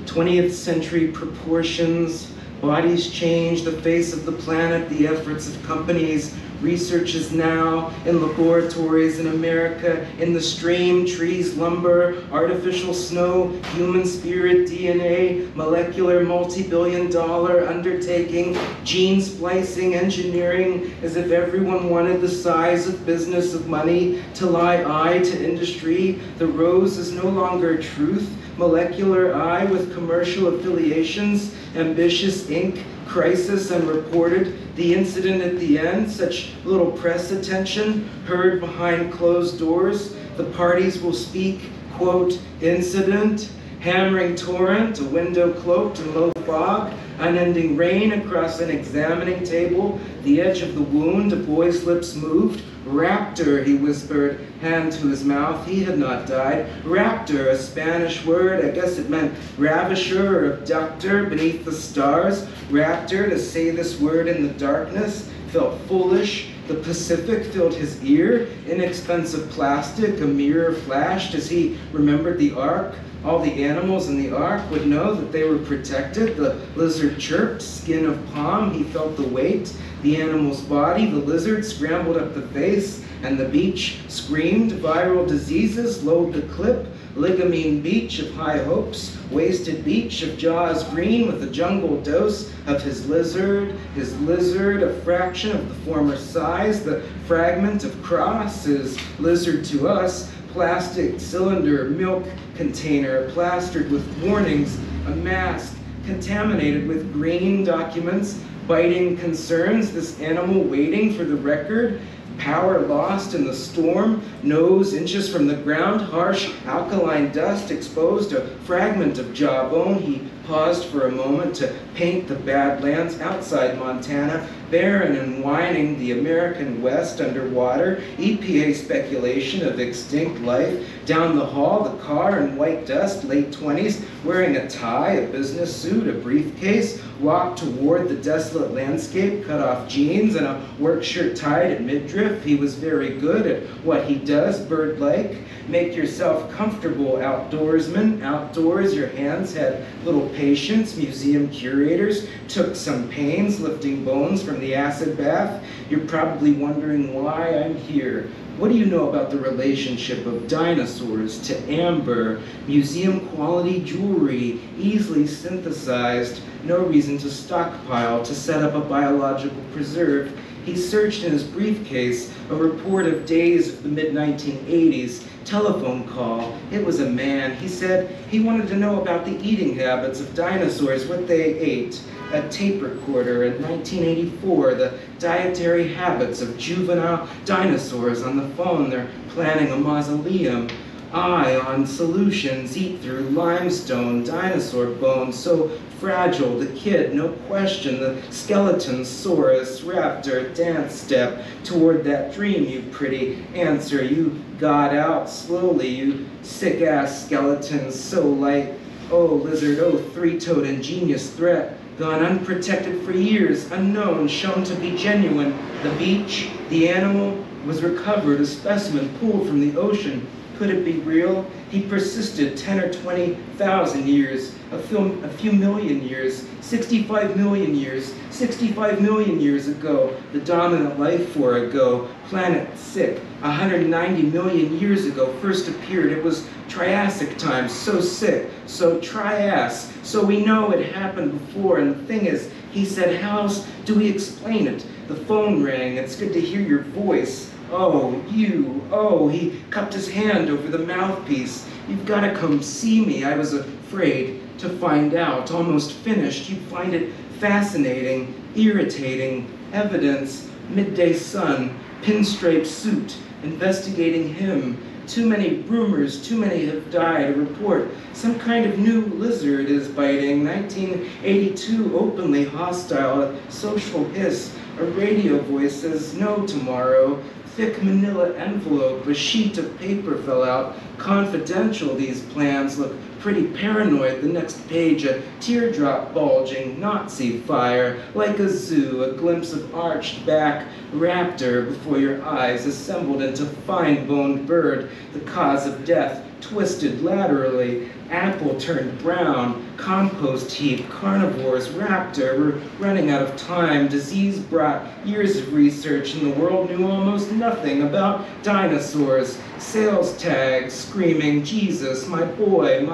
Speaker 5: 20th century proportions. Bodies change, the face of the planet, the efforts of companies. Research is now in laboratories in America, in the stream, trees, lumber, artificial snow, human spirit, DNA, molecular multi-billion-dollar undertaking, gene splicing, engineering, as if everyone wanted the size of business of money to lie eye to industry. The rose is no longer truth, molecular eye with commercial affiliations, ambitious ink, crisis unreported, the incident at the end, such little press attention, heard behind closed doors. The parties will speak, quote, incident, hammering torrent, a window cloaked in low fog, unending rain across an examining table, the edge of the wound, a boy's lips moved. Raptor, he whispered, hand to his mouth. He had not died. Raptor, a Spanish word. I guess it meant ravisher or abductor beneath the stars. Raptor, to say this word in the darkness, felt foolish. The Pacific filled his ear. Inexpensive plastic, a mirror flashed as he remembered the Ark. All the animals in the Ark would know that they were protected. The lizard chirped, skin of palm, he felt the weight. The animal's body, the lizard scrambled up the face, and the beach screamed. Viral diseases load the clip. Ligamine beach of high hopes, wasted beach of jaws green with a jungle dose of his lizard, a fraction of the former size, the fragment of cross, his lizard to us, plastic cylinder, milk container, plastered with warnings, a mask, contaminated with green documents, biting concerns, this animal waiting for the record, power lost in the storm, nose inches from the ground, harsh alkaline dust exposed, a fragment of jawbone. He paused for a moment to paint the Badlands outside Montana, barren and whining, the American West underwater, EPA speculation of extinct life. Down the hall, the car in white dust, late 20s, wearing a tie, a business suit, a briefcase, walked toward the desolate landscape, cut off jeans and a work shirt tied at midriff. He was very good at what he does, bird-like. Make yourself comfortable, outdoorsman. Outdoors, your hands had little patience. Museum curators took some pains lifting bones from the acid bath. You're probably wondering why I'm here. What do you know about the relationship of dinosaurs to amber, museum quality jewelry, easily synthesized, no reason to stockpile, to set up a biological preserve? He searched in his briefcase a report of days of the mid-1980s, telephone call. It was a man. He said he wanted to know about the eating habits of dinosaurs, what they ate. A tape recorder in 1984, the dietary habits of juvenile dinosaurs. On the phone, they're planning a mausoleum. Ion solutions eat through limestone, dinosaur bones, so fragile. The kid, no question, the skeleton, saurus, raptor, dance step toward that dream, you pretty answer. You got out slowly, you sick-ass skeleton, so light. Oh, lizard, oh, three-toed ingenious threat. gone unprotected for years, unknown, shown to be genuine. The beach, the animal, was recovered, a specimen pulled from the ocean. Could it be real? He persisted 10 or 20,000 years, a few million years, 65 million years, 65 million years ago, the dominant life form ago, planet sick, 190 million years ago, first appeared. It was Triassic time, so sick, so trias, so we know it happened before. And the thing is, he said, how else do we explain it? The phone rang, it's good to hear your voice. Oh, you, oh, he cupped his hand over the mouthpiece. You've got to come see me. I was afraid to find out. Almost finished. You'd find it fascinating, irritating, evidence, midday sun, pinstripe suit, investigating him. Too many rumors, too many have died. A report, some kind of new lizard is biting. 1982, openly hostile, a social hiss. A radio voice says no tomorrow. Thick manila envelope, a sheet of paper fell out. Confidential, these plans look pretty paranoid. The next page, a teardrop bulging, Nazi fire. Like a zoo, a glimpse of arched back raptor before your eyes, assembled into fine-boned bird. The cause of death, twisted laterally. Apple turned brown, compost heap, carnivores, raptor. We're running out of time. Disease brought years of research, and the world knew almost nothing about dinosaurs. Sales tags screaming, Jesus, my boy,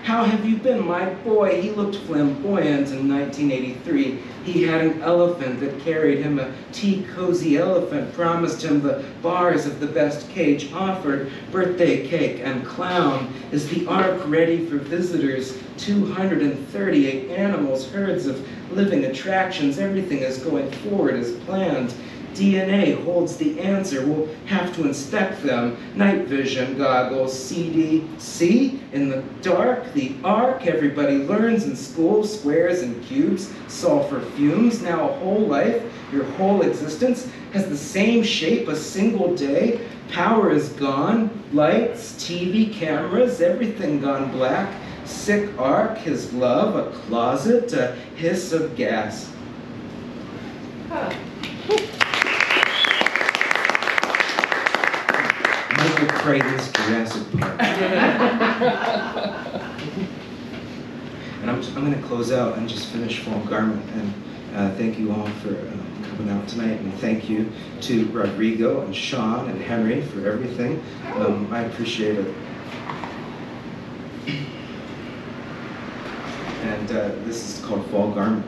Speaker 5: how have you been, my boy? He looked flamboyant in 1983. He had an elephant that carried him, a tea-cozy elephant, promised him the bars of the best cage offered, birthday cake and clown. Is the ark ready for visitors? 238 animals, herds of living attractions. Everything is going forward as planned. DNA holds the answer. We'll have to inspect them. Night vision goggles, CD. See? In the dark, the arc. Everybody learns in school, squares and cubes, sulfur fumes. Now a whole life, your whole existence, has the same shape a single day. Power is gone. Lights, TV, cameras, everything gone black. Sick arc, his love, a closet, a hiss of gas.
Speaker 6: Huh.
Speaker 5: Michael Crichton's Jurassic Park. And I'm going to close out and just finish Fall Garment. And thank you all for coming out tonight. And thank you to Rodrigo and Sean and Henry for everything. I appreciate it. And this is called Fall Garment.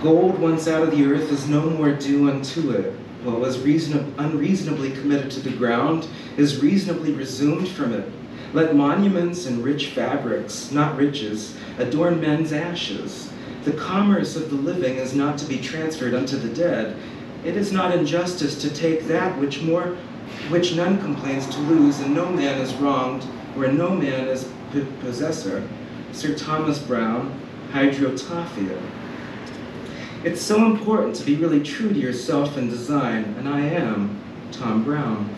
Speaker 5: Gold once out of the earth is no more due unto it. What was unreasonably committed to the ground is reasonably resumed from it. Let monuments and rich fabrics, not riches, adorn men's ashes. The commerce of the living is not to be transferred unto the dead. It is not injustice to take that which none complains to lose, and no man is wronged, where no man is possessor. Sir Thomas Browne, Hydrotophia. It's so important to be really true to yourself in design, and I am Tom Brown.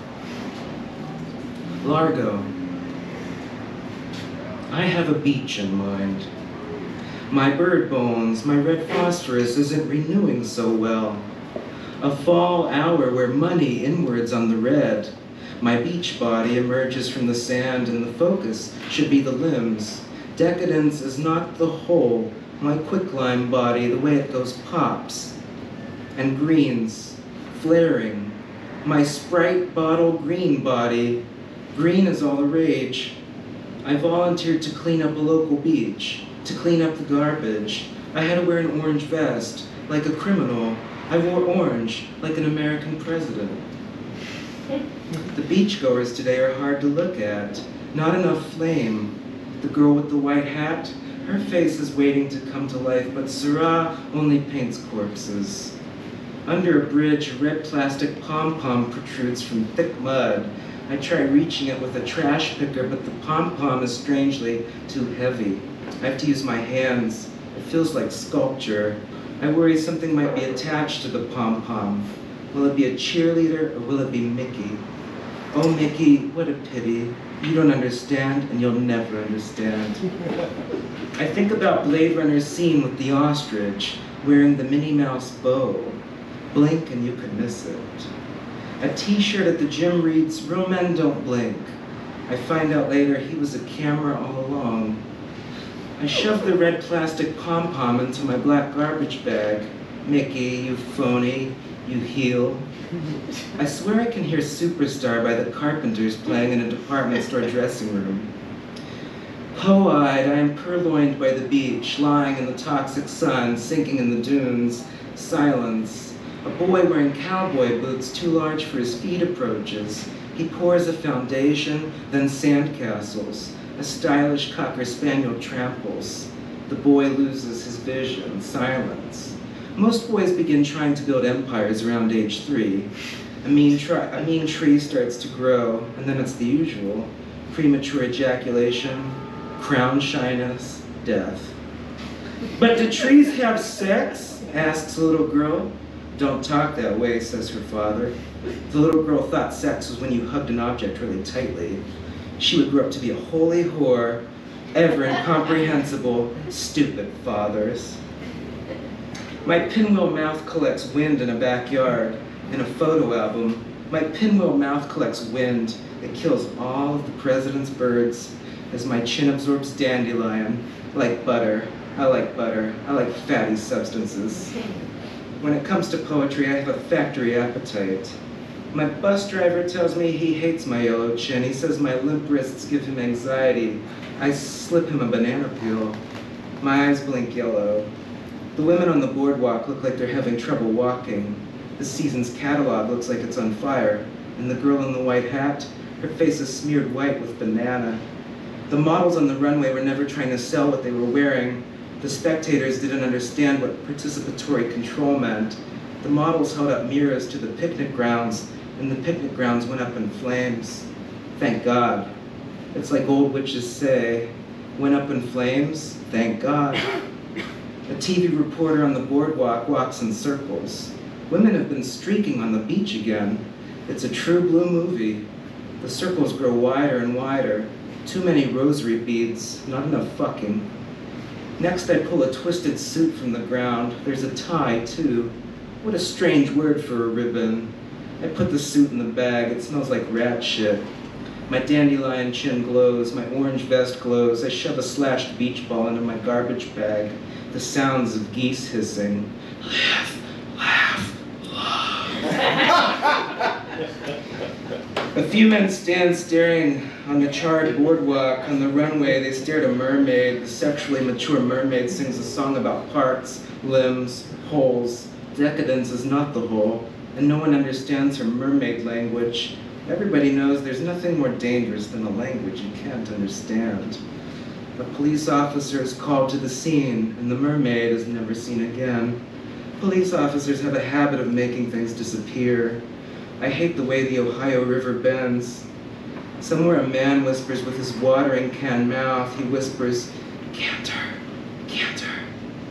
Speaker 5: Largo. I have a beach in mind. My bird bones, my red phosphorus isn't renewing so well. A fall hour where money inwards on the red. My beach body emerges from the sand, and the focus should be the limbs. Decadence is not the whole. My quicklime body, the way it goes pops. And greens, flaring. My Sprite bottle green body. Green is all the rage. I volunteered to clean up a local beach, to clean up the garbage. I had to wear an orange vest, like a criminal. I wore orange, like an American president. The beachgoers today are hard to look at. Not enough flame. The girl with the white hat, her face is waiting to come to life, but Sara only paints corpses. Under a bridge, a red plastic pom-pom protrudes from thick mud. I try reaching it with a trash picker, but the pom-pom is strangely too heavy. I have to use my hands. It feels like sculpture. I worry something might be attached to the pom-pom. Will it be a cheerleader, or will it be Mickey? Oh, Mickey, what a pity. You don't understand, and you'll never understand. I think about Blade Runner's scene with the ostrich, wearing the Minnie Mouse bow. Blink and you could miss it. A t-shirt at the gym reads, "Real men don't blink." I find out later he was a camera all along. I shove the red plastic pom-pom into my black garbage bag. Mickey, you phony, you heel. I swear I can hear Superstar by the Carpenters playing in a department store dressing room. Hoe-eyed, I am purloined by the beach, lying in the toxic sun, sinking in the dunes. Silence. A boy wearing cowboy boots too large for his feet approaches. He pours a foundation, then sandcastles. A stylish Cocker Spaniel tramples. The boy loses his vision. Silence. Most boys begin trying to build empires around age 3. A mean tree starts to grow, and then it's the usual. Premature ejaculation, crown shyness, death. But do trees have sex? Asks a little girl. Don't talk that way, says her father. The little girl thought sex was when you hugged an object really tightly. She would grow up to be a holy whore, ever incomprehensible, stupid fathers. My pinwheel mouth collects wind in a backyard. In a photo album, my pinwheel mouth collects wind. It kills all of the president's birds as my chin absorbs dandelion. Like butter. I like butter. I like fatty substances. When it comes to poetry, I have a factory appetite. My bus driver tells me he hates my yellow chin. He says my limp wrists give him anxiety. I slip him a banana peel. My eyes blink yellow. The women on the boardwalk look like they're having trouble walking. The season's catalog looks like it's on fire. And the girl in the white hat, her face is smeared white with banana. The models on the runway were never trying to sell what they were wearing. The spectators didn't understand what participatory control meant. The models held up mirrors to the picnic grounds, and the picnic grounds went up in flames. Thank God. It's like old witches say, went up in flames, thank God. A TV reporter on the boardwalk walks in circles. Women have been streaking on the beach again. It's a true blue movie. The circles grow wider and wider. Too many rosary beads, not enough fucking. Next I pull a twisted suit from the ground. There's a tie, too. What a strange word for a ribbon. I put the suit in the bag. It smells like rat shit. My dandelion chin glows. My orange vest glows. I shove a slashed beach ball into my garbage bag. The sounds of geese hissing. Laugh, laugh, laugh. A few men stand staring on the charred boardwalk. On the runway, they stare at a mermaid. The sexually mature mermaid sings a song about parts, limbs, holes. Decadence is not the whole, and no one understands her mermaid language. Everybody knows there's nothing more dangerous than a language you can't understand. A police officer is called to the scene, and the mermaid is never seen again. Police officers have a habit of making things disappear. I hate the way the Ohio River bends. Somewhere a man whispers with his watering can mouth. He whispers, canter, canter,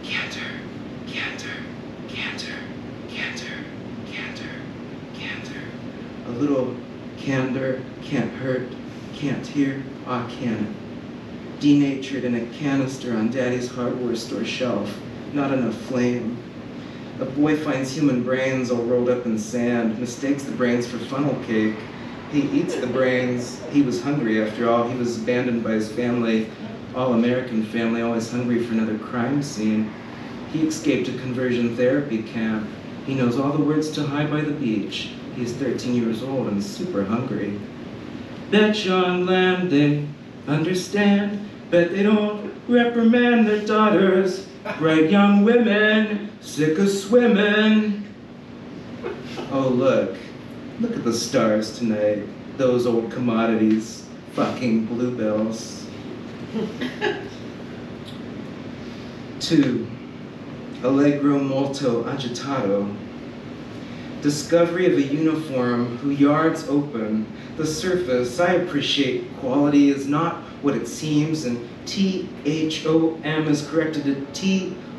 Speaker 5: canter, canter, canter, canter, canter, canter. A little candor can't hurt, can't hear, ah, can it? Denatured in a canister on Daddy's hardware store shelf, not enough flame. A boy finds human brains all rolled up in sand, mistakes the brains for funnel cake. He eats the brains. He was hungry after all. He was abandoned by his family, all-American family, always hungry for another crime scene. He escaped a conversion therapy camp. He knows all the words to High by the Beach. He's 13 years old and super hungry. Bet you on land they understand, but they don't reprimand their daughters. Bright young women, sick of swimming. Oh, look at the stars tonight. Those old commodities, fucking bluebells. 2. Allegro molto agitato. Discovery of a uniform whose yards open. The surface, I appreciate quality is not what it seems, and THOM is corrected to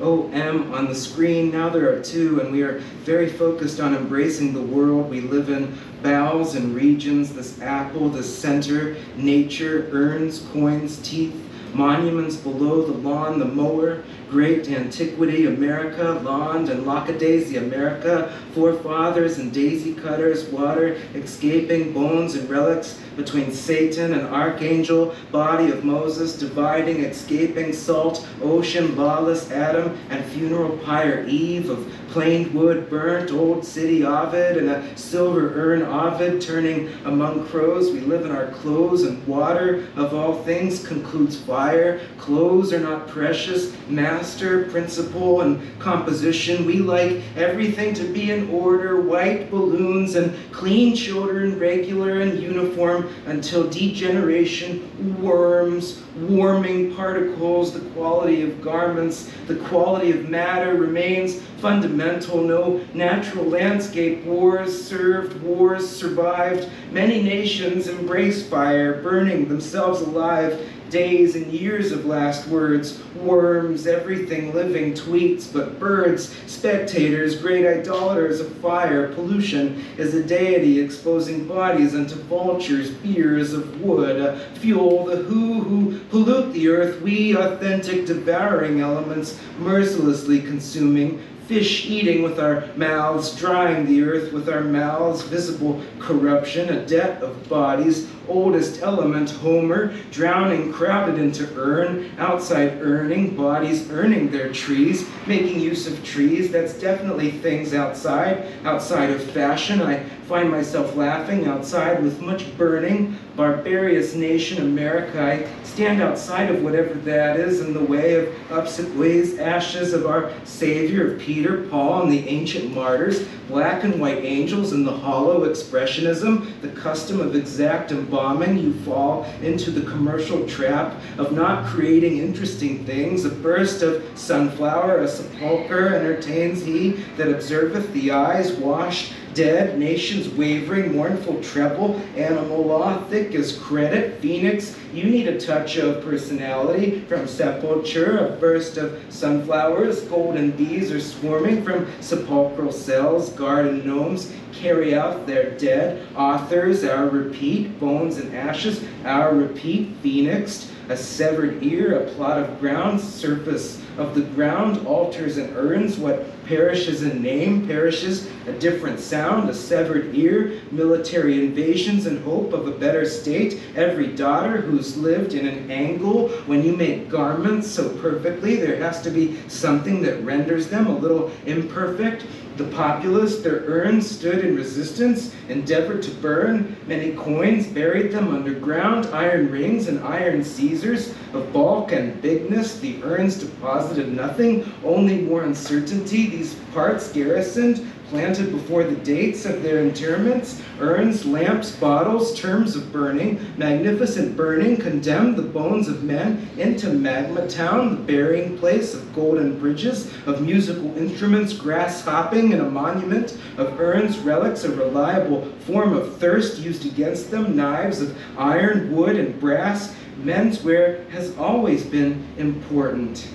Speaker 5: O-M on the screen. Now there are two, and we are very focused on embracing the world we live in. Bowels and regions, this apple, this center, nature, urns, coins, teeth, monuments below the lawn, the mower, great antiquity, America, lawn and lackadaisy, America, forefathers and daisy cutters, water, escaping, bones and relics between Satan and archangel, body of Moses, dividing, escaping, salt, ocean, lawless, Adam, and funeral pyre, Eve, of planed wood, burnt, old city, Ovid, and a silver urn, Ovid, turning among crows. We live in our clothes, and water, of all things, concludes fire. Clothes are not precious, master, principle, and composition. We like everything to be in order, white balloons and clean children, regular and uniform, until degeneration, worms, warming particles, the quality of garments, the quality of matter remains fundamental. No natural landscape, wars served, wars survived. Many nations embrace fire, burning themselves alive. Days and years of last words, worms, everything living tweets, but birds, spectators, great idolaters of fire. Pollution is a deity exposing bodies unto vultures, beers of wood, fuel, the who pollute the earth, we authentic devouring elements, mercilessly consuming, fish eating with our mouths, drying the earth with our mouths, visible corruption, a debt of bodies, oldest element, Homer, drowning, crowded into urn, outside earning, bodies earning their trees, making use of trees. That's definitely things outside of fashion. I find myself laughing outside with much burning, barbarous nation, America. I stand outside of whatever that is in the way of upset ways, ashes of our Savior, of Peter, Paul, and the ancient martyrs, black and white angels in the hollow expressionism, the custom of exact embalming. You fall into the commercial trap of not creating interesting things. A burst of sunflower, a sepulchre entertains he that observeth, the eyes washed, dead, nations wavering, mournful treble, animal law, thick as credit, phoenix, you need a touch of personality from sepulture, a burst of sunflowers, golden bees are swarming from sepulchral cells, garden gnomes carry out their dead, authors, our repeat, bones and ashes, our repeat, phoenixed, a severed ear, a plot of ground, surface of the ground, altars and urns, what perishes in name, perishes a different sound, a severed ear, military invasions and hope of a better state, every daughter who's lived in an angle. When you make garments so perfectly, there has to be something that renders them a little imperfect. The populace, their urns stood in resistance, endeavored to burn. Many coins buried them underground, iron rings and iron Caesars of bulk and bigness. The urns deposited nothing, only more uncertainty. These parts garrisoned, planted before the dates of their interments, urns, lamps, bottles, terms of burning, magnificent burning, condemned the bones of men into magma town, the burying place of golden bridges, of musical instruments, grass hopping, and a monument of urns, relics, a reliable form of thirst used against them, knives of iron, wood, and brass. Menswear has always been important.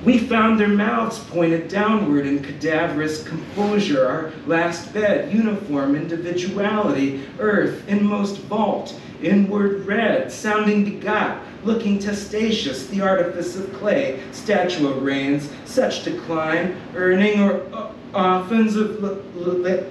Speaker 5: We found their mouths pointed downward in cadaverous composure, our last bed, uniform individuality, earth, inmost vault, inward red, sounding begot, looking testacious, the artifice of clay, statue reigns, such decline, earning or offens of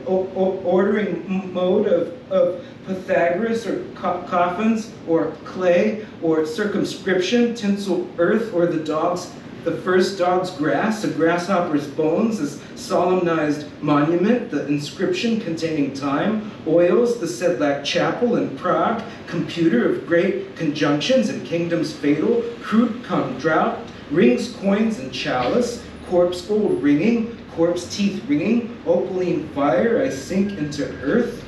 Speaker 5: ordering mode of Pythagoras, or coffins, or clay, or circumscription, tinsel earth, or the first dog's grass, a grasshopper's bones, as solemnized monument, the inscription containing time, oils, the Sedlak Chapel in Prague, computer of great conjunctions and kingdoms fatal, crude come drought, rings, coins, and chalice, corpse gold ringing, corpse teeth ringing, opaline fire, I sink into earth,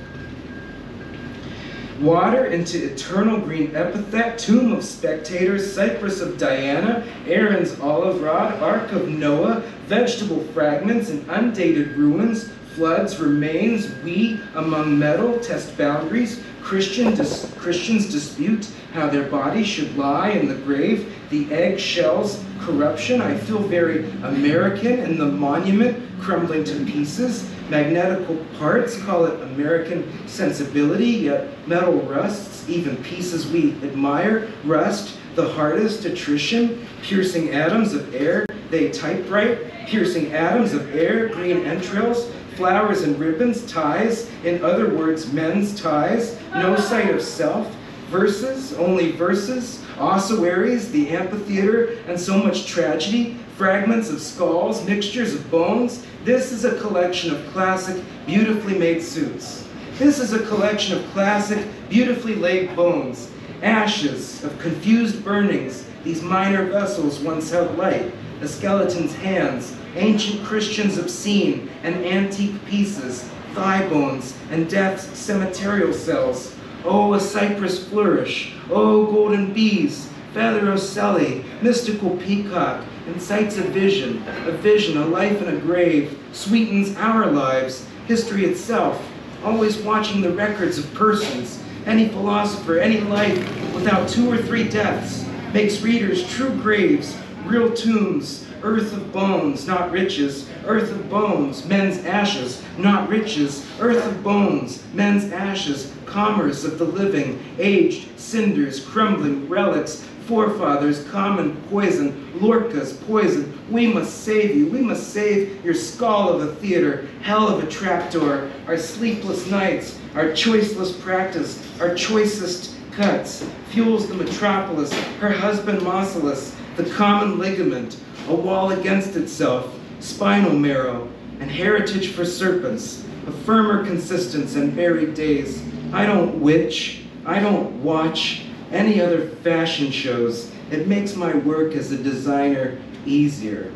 Speaker 5: water into eternal green epithet, tomb of spectators, cypress of Diana, Aaron's olive rod, ark of Noah, vegetable fragments and undated ruins, floods, remains, we among metal test boundaries, Christians dispute how their bodies should lie in the grave, the eggshells, corruption. I feel very American in the monument crumbling to pieces. Magnetical parts call it American sensibility, yet metal rusts, even pieces we admire rust, the hardest attrition, piercing atoms of air, they typewrite, piercing atoms of air, green entrails, flowers and ribbons, ties, in other words, men's ties, no sight of self, verses, only verses, ossuaries, the amphitheater, and so much tragedy, fragments of skulls, mixtures of bones. This is a collection of classic, beautifully made suits. This is a collection of classic, beautifully laid bones, ashes of confused burnings, these minor vessels once held light, a skeleton's hands, ancient Christians obscene and antique pieces, thigh bones and death's cemeterial cells. Oh, a cypress flourish, oh, golden bees, feather ocelli, mystical peacock, incites a vision, a life in a grave, sweetens our lives, history itself, always watching the records of persons. Any philosopher, any life without 2 or 3 deaths, makes readers true graves, real tombs, earth of bones, not riches, earth of bones, men's ashes, not riches, earth of bones, men's ashes, commerce of the living, aged cinders, crumbling relics, forefathers, common poison, Lorca's poison. We must save you. We must save your skull of a theater, hell of a trapdoor, our sleepless nights, our choiceless practice, our choicest cuts, fuels the metropolis, her husband Mausolus, the common ligament, a wall against itself, spinal marrow, and heritage for serpents, a firmer consistence and buried days. I don't witch, I don't watch any other fashion shows. It makes my work as a designer easier.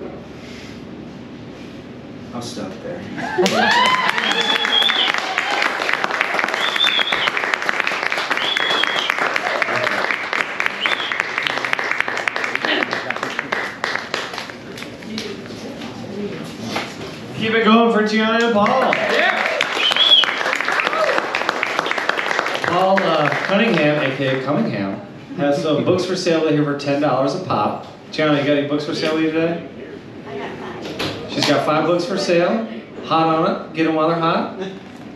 Speaker 5: I'll stop there.
Speaker 1: Keep it going for Diann and Paul.
Speaker 3: Yeah.
Speaker 1: Paul Cunningham, aka Cunningham, has some books for sale here for $10 a pop. Diann, you got any books for sale today?
Speaker 6: I got 5.
Speaker 1: She's got 5 books for sale. Hot on it. Get them while they're hot.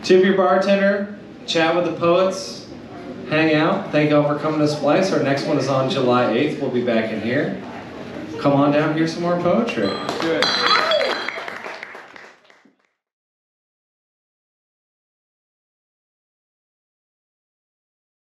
Speaker 1: Tip your bartender. Chat with the poets. Hang out. Thank y'all for coming to Splice. Our next one is on July 8th. We'll be back in here. Come on down and hear some more poetry.
Speaker 3: Good.